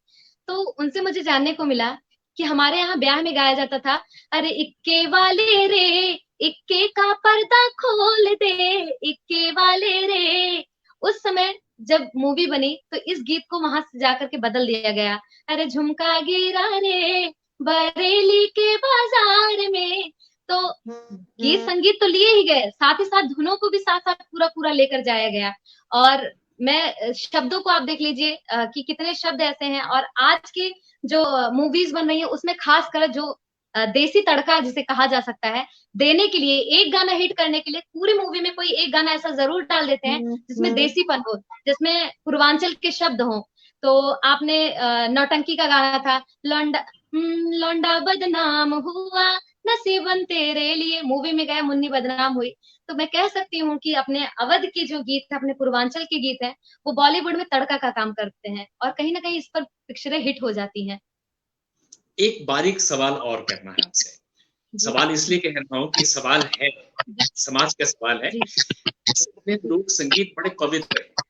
तो उनसे मुझे जानने को मिला कि हमारे यहाँ ब्याह में गाया जाता था, अरे इक्के वाले रे, इक्के का पर्दा खोल दे, इक्के वाले रे। उस समय जब मूवी बनी तो इस गीत को वहां से जाकर के बदल दिया गया, अरे झुमका गिरा रे बरेली के बाजार में। तो गीत संगीत तो लिए ही गए, साथ ही साथ धुनों को भी साथ साथ पूरा पूरा लेकर जाया गया। और मैं शब्दों को आप देख लीजिए कि कितने शब्द ऐसे हैं। और आज की जो मूवीज बन रही है उसमें खास कर जो देसी तड़का जिसे कहा जा सकता है, देने के लिए, एक गाना हिट करने के लिए पूरी मूवी में कोई एक गाना ऐसा जरूर डाल देते हैं जिसमें देसीपन हो, जिसमें पूर्वांचल के शब्द हो। तो आपने नौटंकी का गाना था, लौंडा लौंडा बदनाम हुआ नसीबन तेरे लिए, मूवी में गए मुन्नी बदनाम हुई। तो मैं कह सकती हूँ कि अपने अवध के जो गीत है, अपने पूर्वांचल के गीत है, वो बॉलीवुड में तड़का का काम करते हैं और कहीं ना कहीं इस पर पिक्चरें हिट हो जाती हैं। एक बारीक सवाल और करना है आपसे, सवाल इसलिए कह रहा हूँ कि सवाल है, समाज का सवाल है। लोक संगीत बड़े पवित्र है,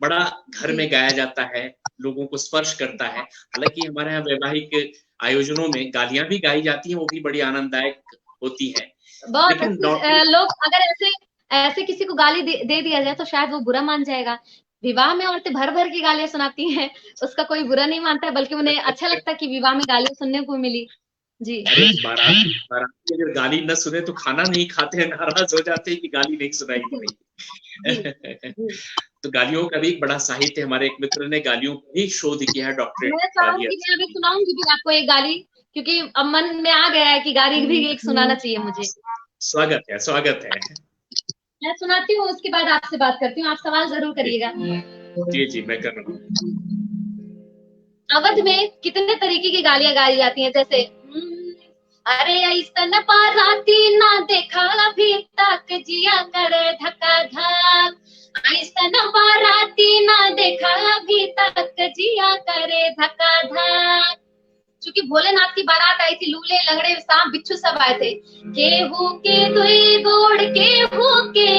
बड़ा घर में गाया जाता है, लोगों को स्पर्श करता है। हालांकि हमारे यहाँ वैवाहिक आयोजनों में गालियां भी गाई जाती हैं, वो भी बड़ी आनंददायक होती है। लेकिन लोग अगर ऐसे किसी को गाली दे दिया जाए तो शायद वो बुरा मान जाएगा। विवाह में औरतें भर भर की गालियां सुनाती हैं, उसका कोई बुरा नहीं मानता है, बल्कि उन्हें अच्छा लगता है कि विवाह में गालियां सुनने को मिली। जी। अरे बाराती अगर गाली न सुने तो खाना नहीं खाते हैं, नाराज हो जाते हैं कि गाली नहीं सुनाई गई। तो गालियों का भी एक बड़ा साहित्य, हमारे एक मित्र ने गालियों पर ही शोध किया है, डॉक्टरेट। मैं अभी सुनाऊंगी भी आपको एक गाली, क्योंकि अब मन में आ गया है कि गाली भी एक सुनाना चाहिए मुझे। स्वागत है, स्वागत है। मैं सुनाती हूँ, उसके बाद आपसे बात करती हूँ, आप सवाल जरूर करिएगा। जी जी, मैं कर रहा हूँ। अवध में कितने तरीके की गालियां गाई जाती हैं, जैसे अरे ऐसन बाराती ना देखा अभी तक जिया करे धक्का धक, ऐसन बाराती ना देखा अभी तक जिया करे धक्का धक। चूंकि भोलेनाथ की बारात आई थी, लूले लंगड़े सांप बिच्छू सब आए थे। केहू के दुई गोड़ केहू के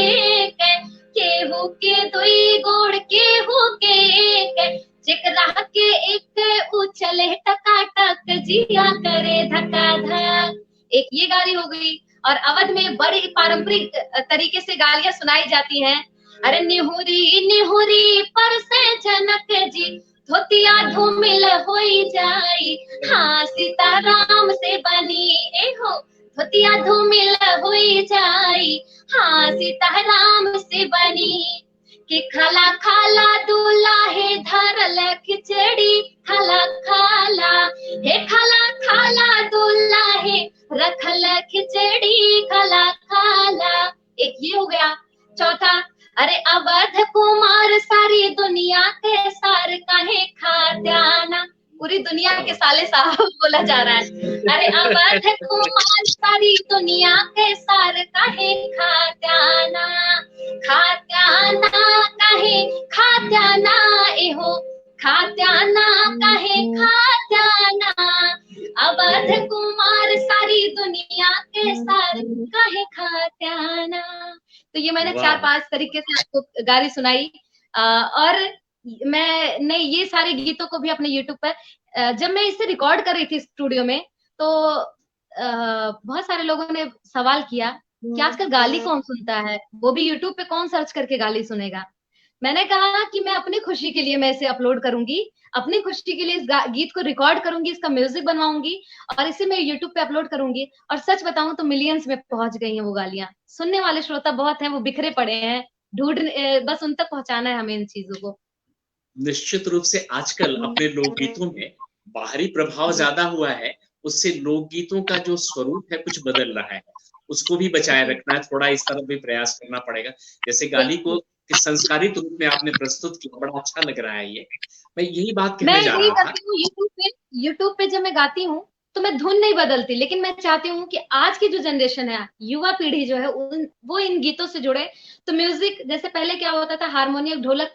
दुई गोड़ केहू के जेकरा के एक उछले टकाटक जिया करे धक्का धक। एक ये गाली हो गई। और अवध में बड़ी पारंपरिक तरीके से गालियां सुनाई जाती हैं। अरे निहुरी निहुरी पर से जनक जी धोतिया धूमिल होई जाई, हाँ सीताराम से बनी हो धोतिया धूमिल होई जाई, हाँ सीताराम से बनी। कि खाला खाला दूल्हा है धरल खिचड़ी, खाला खाला हे खाला खाला दूल्हा है रखल खिचड़ी, खाला खाला। एक ये हो गया। चौथा, अरे अवध कुमार सारी दुनिया के सार काहे खाद्याना, पूरी दुनिया के साले साहब बोला जा रहा है। अरे अवध कुमार सारी दुनिया के सार काहे खाद्याना, खाद्याना काहे खाद्याना एहो खाद्याना काहे खाद्याना, अवध कुमार सारी दुनिया के सार काहे खाद्याना। तो ये मैंने 4-5 तरीके से आपको गाली सुनाई। और मैंने ये सारे गीतों को भी अपने YouTube पर जब मैं इसे रिकॉर्ड कर रही थी स्टूडियो में, तो बहुत सारे लोगों ने सवाल किया कि आजकल गाली कौन सुनता है, वो भी YouTube पे कौन सर्च करके गाली सुनेगा। मैंने कहा कि मैं अपनी खुशी के लिए मैं इसे अपलोड करूंगी, अपनी खुशी के लिए इस गीत को रिकॉर्ड करूंगी, इसका म्यूजिक बनवाऊंगी और इसे मैं YouTube पे अपलोड करूंगी। और सच बताऊं तो मिलियंस में पहुंच गई हैं वो गालियां। सुनने वाले श्रोता बहुत हैं, वो बिखरे पड़े हैं, बस उन तक पहुंचाना है हमें इन चीजों को। निश्चित रूप से आजकल अपने लोकगीतों में बाहरी प्रभाव ज्यादा हुआ है, उससे लोकगीतों का जो स्वरूप है कुछ बदल रहा है, उसको भी बचाए रखना है, थोड़ा इस तरफ भी प्रयास करना पड़ेगा। जैसे गाली को संस्कारित रूप में आपने प्रस्तुत किया, बड़ा अच्छा लग रहा है ये। मैं यही बात कहने जा रहा था। यूट्यूब पे जब मैं गाती हूँ तो मैं धुन नहीं बदलती, लेकिन मैं चाहती हूँ कि आज की जो जनरेशन है, युवा पीढ़ी जो है, वो इन गीतों से जुड़े। तो म्यूजिक, जैसे पहले क्या होता था, हारमोनियम ढोलक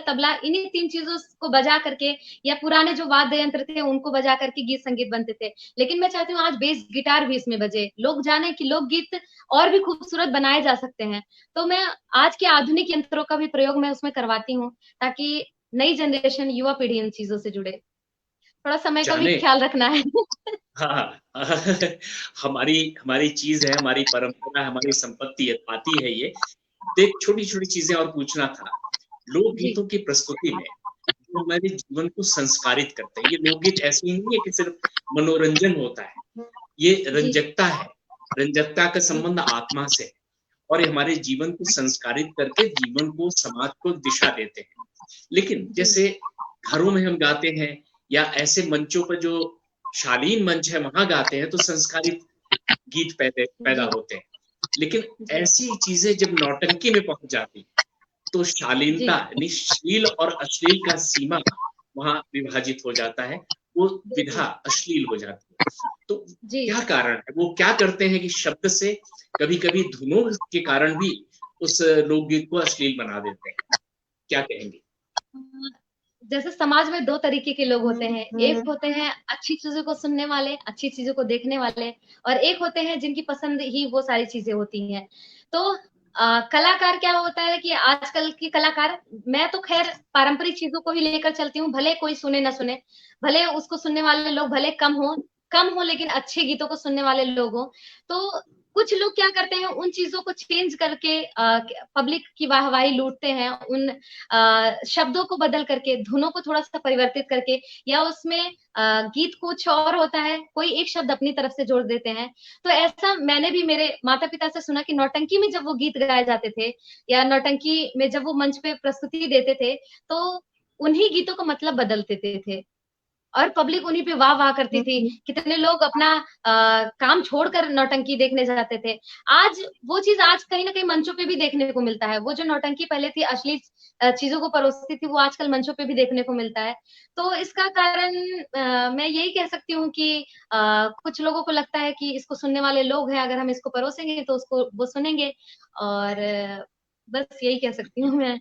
तबला, इन्हीं 3 चीजों को बजा करके, या पुराने जो वाद्य यंत्र थे उनको बजा करके गीत संगीत बनते थे। लेकिन मैं चाहती हूँ आज बेस गिटार भी इसमें बजे, लोग जाने कि लोकगीत और भी खूबसूरत बनाए जा सकते हैं। तो मैं आज के आधुनिक यंत्रों का भी प्रयोग मैं उसमें करवाती हूँ, ताकि नई जनरेशन, युवा पीढ़ी इन चीजों से जुड़े। थोड़ा समय का भी जाने ख्याल रखना है। हाँ हमारी हमारी चीज है, हमारी परंपरा, हमारी संपत्ति आती है ये। देख, छोटी छोटी चीजें और पूछना था। जी लोकगीतों की प्रस्तुति में जो हमारे जीवन को संस्कारित करते हैं, ये लोकगीत ऐसे ही नहीं है कि सिर्फ मनोरंजन होता है, ये जी रंजकता है। रंजकता का संबंध आत्मा से है, और ये हमारे जीवन को संस्कारित करके जीवन को, समाज को दिशा देते हैं। लेकिन जैसे घरों में हम गाते हैं या ऐसे मंचों पर जो शालीन मंच है वहां गाते हैं तो संस्कारित गीत पैदा जी होते हैं। लेकिन जी ऐसी चीजें जब नौटंकी में पहुंच जाती तो शालीनता जी यानी श्लील और अश्लील का सीमा वहां विभाजित हो जाता है, वो विधा बिल्कुल अश्लील हो जाती है। तो जी। क्या कारण है? वो क्या करते हैं कि शब्द से, कभी कभी धुनों के कारण भी उस लोकगीत को अश्लील बना देते हैं। क्या कहेंगे? जैसे समाज में 2 तरीके के लोग होते हैं, एक होते हैं अच्छी चीजों को सुनने वाले, अच्छी चीजों को देखने वाले, और एक होते हैं जिनकी पसंद ही वो सारी चीजें होती हैं। तो कलाकार क्या होता है कि आजकल के कलाकार, मैं तो खैर पारंपरिक चीजों को ही लेकर चलती हूँ, भले कोई सुने ना सुने, भले उसको सुनने वाले लोग भले कम हो, लेकिन अच्छे गीतों को सुनने वाले लोग हो। तो कुछ लोग क्या करते हैं, उन चीजों को चेंज करके पब्लिक की वाहवाही लूटते हैं, उन शब्दों को बदल करके, धुनों को थोड़ा सा परिवर्तित करके, या उसमें गीत कुछ और होता है, कोई एक शब्द अपनी तरफ से जोड़ देते हैं। तो ऐसा मैंने भी मेरे माता पिता से सुना कि नौटंकी में जब वो गीत गाए जाते थे, या नौटंकी में जब वो मंच पे प्रस्तुति देते थे, तो उन्हीं गीतों का मतलब बदल देते थे, और पब्लिक उन्हीं पे वाह वाह करती थी। कितने लोग अपना काम छोड़कर नौटंकी देखने जाते थे। आज वो चीज आज कहीं ना कहीं मंचों पे भी देखने को मिलता है। वो जो नौटंकी पहले थी, अश्लील चीजों को परोसती थी, वो आजकल मंचों पे भी देखने को मिलता है। तो इसका कारण मैं यही कह सकती हूँ कि कुछ लोगों को लगता है कि इसको सुनने वाले लोग हैं, अगर हम इसको परोसेंगे तो उसको वो सुनेंगे, और बस यही कह सकती हूँ मैं।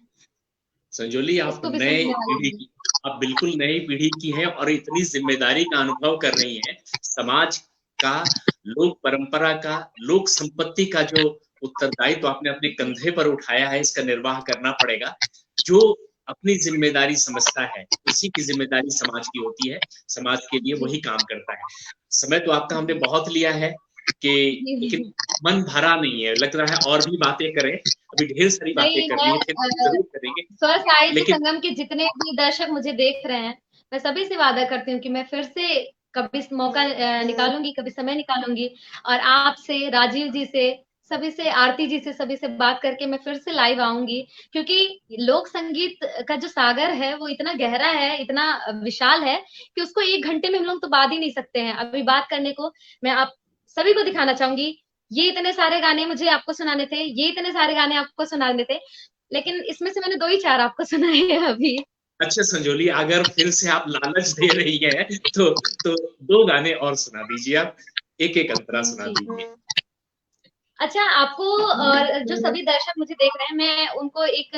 संजोली, आप इसको भी नए सुनने पीढ़ी वाले की, आप बिल्कुल नई पीढ़ी की हैं और इतनी जिम्मेदारी का अनुभव कर रही हैं। समाज का, लोक परंपरा का, लोक संपत्ति का जो उत्तरदायित्व तो आपने अपने कंधे पर उठाया है, इसका निर्वाह करना पड़ेगा। जो अपनी जिम्मेदारी समझता है, उसी की जिम्मेदारी समाज की होती है, समाज के लिए जी वही काम करता है। समय तो आपका हमने बहुत लिया है कि लेकिन जी। मन भरा नहीं है, लग रहा है और भी बातें करें। अभी ढेर सारी बातें नहीं, करनी मैं है, फिर जरूर करेंगे। स्वर साहित्य लेकिन संगम के जितने भी दर्शक मुझे देख रहे हैं, मैं सभी से वादा करती हूँ कि मैं फिर से कभी मौका निकालूंगी, कभी समय निकालूंगी, और आपसे, राजीव जी से, सभी से, आरती जी से, सभी से बात करके मैं फिर से लाइव आऊंगी। क्योंकि लोक संगीत का जो सागर है वो इतना गहरा है, इतना विशाल है, कि उसको 1 घंटे में हम लोग तो बात ही नहीं सकते हैं। अभी बात करने को मैं आप सभी को दिखाना चाहूंगी, ये इतने सारे गाने मुझे आपको सुनाने थे, ये इतने सारे गाने आपको सुनाने थे, लेकिन इसमें से मैंने 2 ही 4 आपको सुनाए हैं अभी। अच्छा संजोली, अगर फिर से आप लालच दे रही हैं तो 2 गाने और सुना दीजिए। आप एक एक अंतरा सुना जी। दीजिए। अच्छा, आपको और जो सभी दर्शक मुझे देख रहे हैं, मैं उनको एक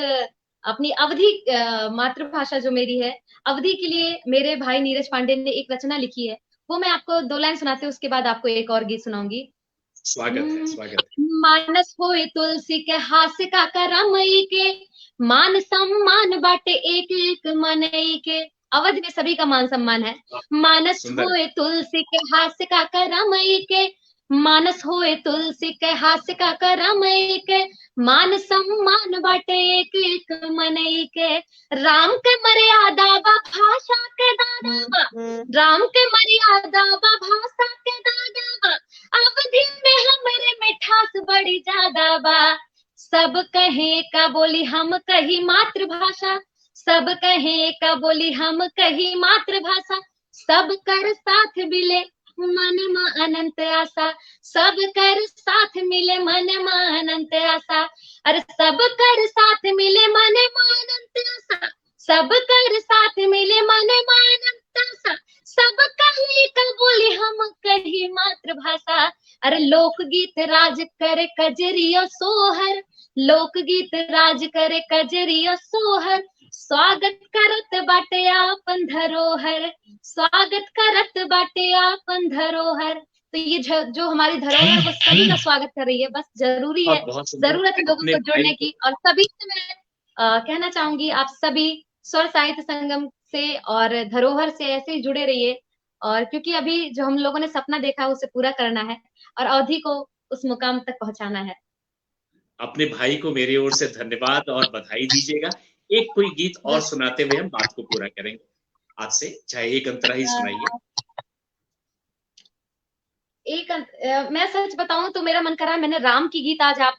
अपनी अवधी मातृभाषा जो मेरी है, अवधी के लिए मेरे भाई नीरज पांडे ने एक रचना लिखी है, वो मैं आपको 2 लाइन सुनाती हूँ, उसके बाद आपको एक और गीत सुनाऊंगी। स्वागत है, स्वागत है। मानस होए तुलसी के हास्य का करमई के, मान सम्मान बाटे एक एक मनई के। अवध में सभी का मान सम्मान है। मानस सुंदर। होए तुलसी के हास्य का करमई के, मानस होए तुलसी के हास्य का करमई के, मान सम्मान बाटे एक एक मनई के। राम के मर्यादा बा भाषा के दादा बा, राम के मर्यादा बा भाषा के दादा बा, अवधि में हमरे मिठास बड़ी ज्यादा बा। सब कहे का बोली हम कही मातृभाषा, सब कहे का बोली हम कही मातृभाषा, सब कर साथ मिले मन में अनंत आशा, सब कर साथ मिले मन में अनंत आशा, अरे सब कर साथ मिले मन में अनंत आशा, सब कर साथ मिले मन मानवता सा, सब कही कबूली हम कही मातृभाषा। अरे लोकगीत राज करे कजरिया सोहर, लोकगीत राज करे कजरिया सोहर, स्वागत करत बाटे आपन धरोहर, स्वागत करत बाटे आपन धरोहर। तो ये जो हमारी धरोहर है वो सभी का स्वागत कर रही है। बस जरूरी है, जरूरत है लोगों को जुड़ने की। और सभी से मैं कहना चाहूंगी, आप सभी स्वर साहित्य संगम से और धरोहर से ऐसे ही जुड़े रहिए। और क्योंकि अभी जो हम लोगों ने सपना देखा है उसे पूरा करना है और अवधि को उस मुकाम तक पहुंचाना है। अपने भाई को मेरी ओर से धन्यवाद और बधाई दीजिएगा। एक कोई गीत और सुनाते हुए हम बात को पूरा करेंगे आपसे, चाहे एक अंतरा ही सुनाइए। मैं सच बताऊं तो मेरा मन कर रहा है, मैंने राम की गीत आज आप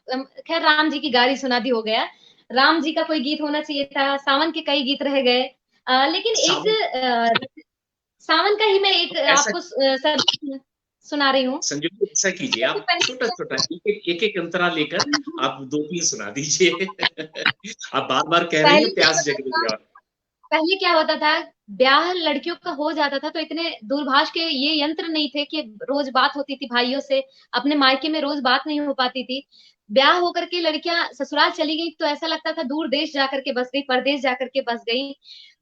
खैर राम जी की गारी सुना दी हो गया, राम जी का कोई गीत होना चाहिए था। सावन के कई गीत रह गए, लेकिन एक सावन का ही मैं एक आपको सब सुना रही हूँ। संजू जी ऐसा कीजिए, आप छोटा छोटा एक एक अंतरा लेकर आप 2-3 सुना दीजिए। आप बार बार कह रही हैं, प्यास जग रही है। पहले क्या होता था, ब्याह लड़कियों का हो जाता था तो इतने दूरभाष के ये यंत्र नहीं थे कि रोज बात होती थी भाइयों से, अपने मायके में रोज बात नहीं हो पाती थी। ब्याह होकर के लड़कियां ससुराल चली गई तो ऐसा लगता था दूर देश जाकर के बस गई, परदेश जाकर के बस गई।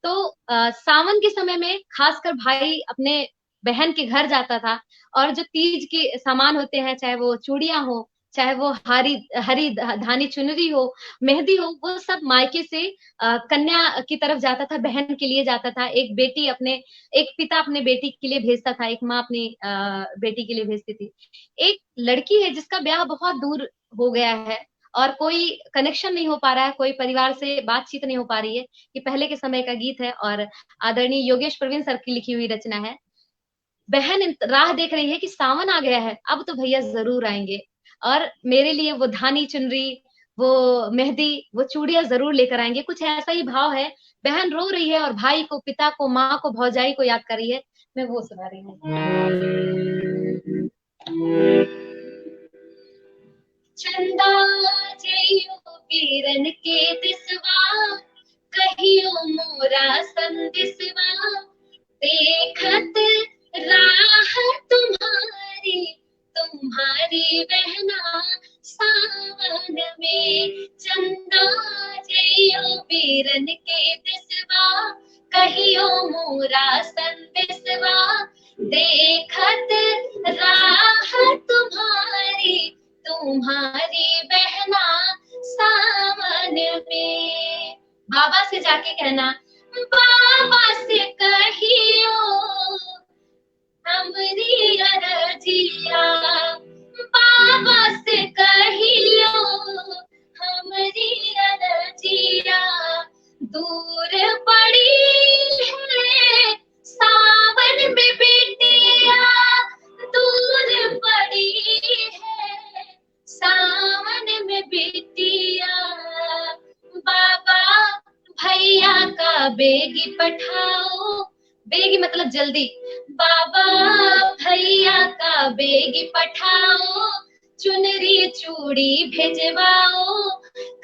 तो सावन के समय में खासकर भाई अपने बहन के घर जाता था और जो तीज के सामान होते हैं, चाहे वो चूड़ियां हो, चाहे वो हरी धानी चुनरी हो, मेहंदी हो, वो सब मायके से कन्या की तरफ जाता था, बहन के लिए जाता था। एक पिता अपने बेटी के लिए भेजता था, एक माँ अपनी बेटी के लिए भेजती थी। एक लड़की है जिसका ब्याह बहुत दूर हो गया है और कोई कनेक्शन नहीं हो पा रहा है, कोई परिवार से बातचीत नहीं हो पा रही है। ये पहले के समय का गीत है और आदरणीय योगेश प्रवीण सर की लिखी हुई रचना है। बहन राह देख रही है कि सावन आ गया है, अब तो भैया जरूर आएंगे और मेरे लिए वो धानी चुनरी, वो मेहंदी, वो चूड़ियां जरूर लेकर आएंगे। कुछ ऐसा ही भाव है। बहन रो रही है और भाई को, पिता को, माँ को, भौजाई को याद कर रही है। मैं वो सुना रही हूँ। चंदा जइयो पीरन के दिसवा, कहियो मोरा संदिसवा, देखत राह तुम्हारी, तुम्हारी बहना सावन में। चंदा जइयो पीरन के दिसवा, कहियो मोरा संदिसवा, देखत राह तुम्हारी, तुम्हारी बहना सावन में। बाबा से जाके कहना, बाबा से कहियो हमरी अरजिया, बाबा से कहियो हमरी अरजिया, दूर पड़ी है सावन में बेटिया, दूर पड़ी है सावन में बेटिया। बाबा भैया का बेगी पठाओ, बेगी मतलब जल्दी, बाबा भैया का बेगी पठाओ, चुनरी चूड़ी भेजवाओ,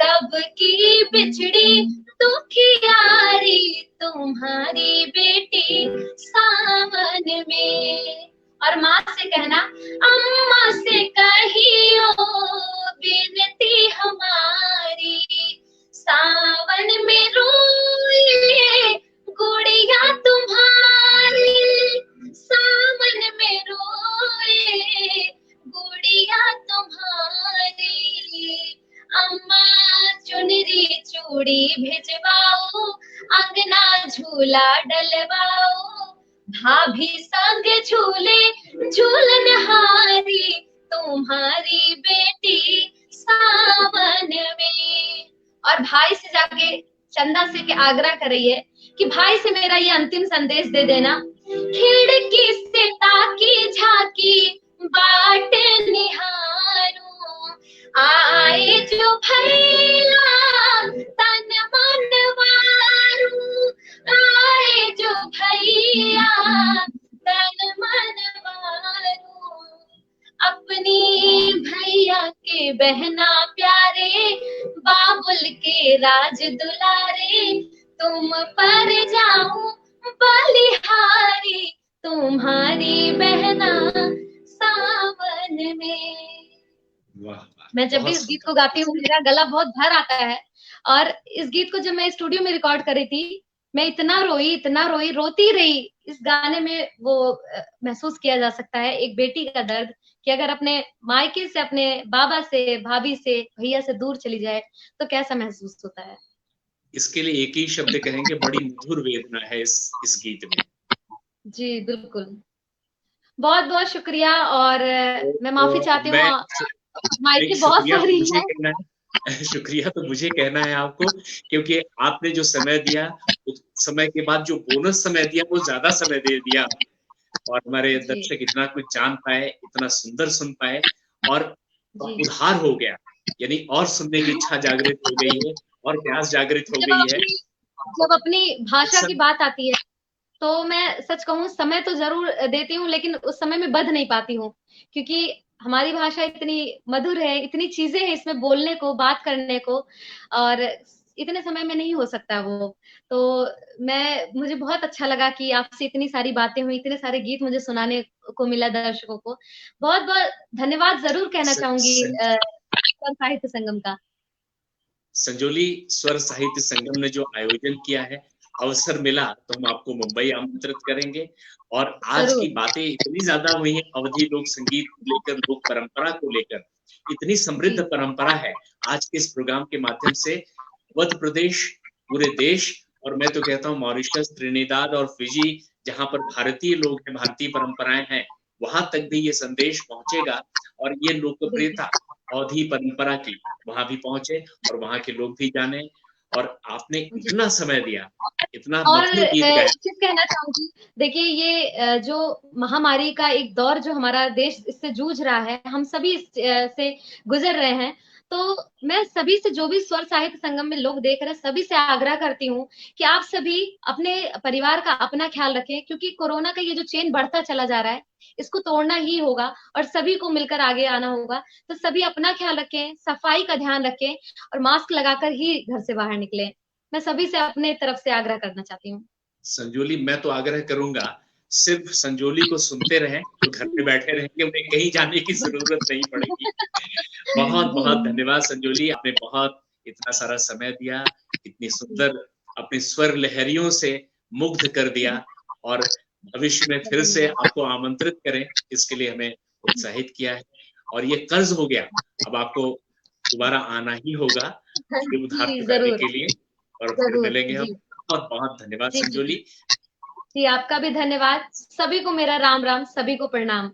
कब की बिछड़ी दुखियारी, तुम्हारी बेटी सावन में। और माँ से कहना, अम्मा से कहियो बिनती हमारी, सावन में रोए गुड़िया तुम्हारी, सावन में रोए गुड़िया तुम्हारी। अम्मा चुनरी चूड़ी भेजवाओ, अंगना झूला डलवाओ, भाभी संग झूले झूलनहारी, तुम्हारी बेटी सावन में। और भाई से जाके चंदा से के आग्रह कर रही है कि भाई से मेरा ये अंतिम संदेश दे देना, खिड़की से ताकी झाकी बाट निहारूं, आए जो भैया तन मन वारूं, आए जो भैया तन मन वारूं, अपनी भैया के बहना प्यारे, बाबुल के राज दुलारे, तुम पर जाऊं बलिहारी, तुम्हारी बहना सावन में। वाह, मैं जब भी इस गीत को गाती हूँ मेरा गला बहुत भर आता है। और इस गीत को जब मैं स्टूडियो में रिकॉर्ड कर रही थी, मैं इतना रोई, रोती रही। इस गाने में वो महसूस किया जा सकता है एक बेटी का दर्द, कि अगर अपने मायके से, अपने बाबा से, भाभी से, भैया से दूर चली जाए तो कैसा महसूस होता है। इसके लिए एक ही शब्द कहेंगे, बड़ी मधुर वेदना है इस गीत में। जी बिल्कुल, बहुत बहुत शुक्रिया। और मैं माफी चाहती हूँ, मायके बहुत सारी है। शुक्रिया तो मुझे कहना है आपको, क्योंकि आपने जो समय दिया, उस समय के बाद जो बोनस समय दिया वो ज्यादा समय दे दिया, और हमारे दर्शक इतना कुछ जान पाए, इतना सुंदर सुन पाए, और उद्धार हो गया, यानी और सुनने की इच्छा जागृत हो गई है और प्यास जागृत हो गई है। जब अपनी भाषा की बात आती है तो मैं सच कहूँ समय तो जरूर देती हूँ, लेकिन उस समय में बंध नहीं पाती हूँ, क्योंकि हमारी भाषा इतनी मधुर है, इतनी चीजें हैं इसमें बोलने को, बात करने को, और इतने समय में नहीं हो सकता वो। तो मुझे बहुत अच्छा लगा कि आपसे इतनी सारी बातें हुई, इतने सारे गीत मुझे सुनाने को मिला दर्शकों को। बहुत बहुत धन्यवाद जरूर कहना चाहूंगी स्वर साहित्य संगम का। संजोली स्वर साहित्य संगम ने जो आयोजन किया है, अवसर मिला तो हम आपको मुंबई आमंत्रित करेंगे। और आज की बातें इतनी ज्यादा हुई हैं, अवधी लोक संगीत को लेकर, लोक परंपरा को लेकर, इतनी समृद्ध परंपरा है आज के इस प्रोग्राम के माध्यम से। मध्य प्रदेश, पूरे देश, और मैं तो कहता हूँ मॉरिशस, त्रिनिदाद और फिजी, जहाँ पर भारतीय लोग हैं, भारतीय परंपराएं हैं, वहां तक भी ये संदेश पहुंचेगा, और ये लोकप्रियता अवधी परंपरा की वहां भी पहुंचे और वहां के लोग भी जाने। और आपने इतना समय दिया, इतना मधुर गीत गाया। कहना चाहूंगी, देखिए ये जो महामारी का एक दौर जो हमारा देश इससे जूझ रहा है, हम सभी से गुजर रहे हैं, तो मैं सभी से, जो भी स्वर साहित्य संगम में लोग देख रहे हैं, सभी से आग्रह करती हूँ कि आप सभी अपने परिवार का अपना ख्याल रखें, क्योंकि कोरोना का ये जो चेन बढ़ता चला जा रहा है, इसको तोड़ना ही होगा और सभी को मिलकर आगे आना होगा। तो सभी अपना ख्याल रखें, सफाई का ध्यान रखें और मास्क लगाकर ही घर से बाहर निकले। मैं सभी से अपने तरफ से आग्रह करना चाहती हूँ। संजोली, मैं तो आग्रह करूंगा, सिर्फ संजोली को सुनते रहें तो घर पे बैठे रहेंगे, उन्हें कहीं जाने की जरूरत नहीं पड़ेगी। बहुत बहुत धन्यवाद संजोली, आपने बहुत इतना सारा समय दिया, इतनी सुंदर अपनी स्वर लहरियों से मुग्ध कर दिया, और भविष्य में फिर से आपको आमंत्रित करें इसके लिए हमें उत्साहित किया है। और ये कर्ज हो गया, अब आपको दोबारा आना ही होगा ये उधार चुकाने के लिए, और फिर मिलेंगे हम। बहुत बहुत धन्यवाद संजोली जी। आपका भी धन्यवाद। सभी को मेरा राम राम, सभी को प्रणाम।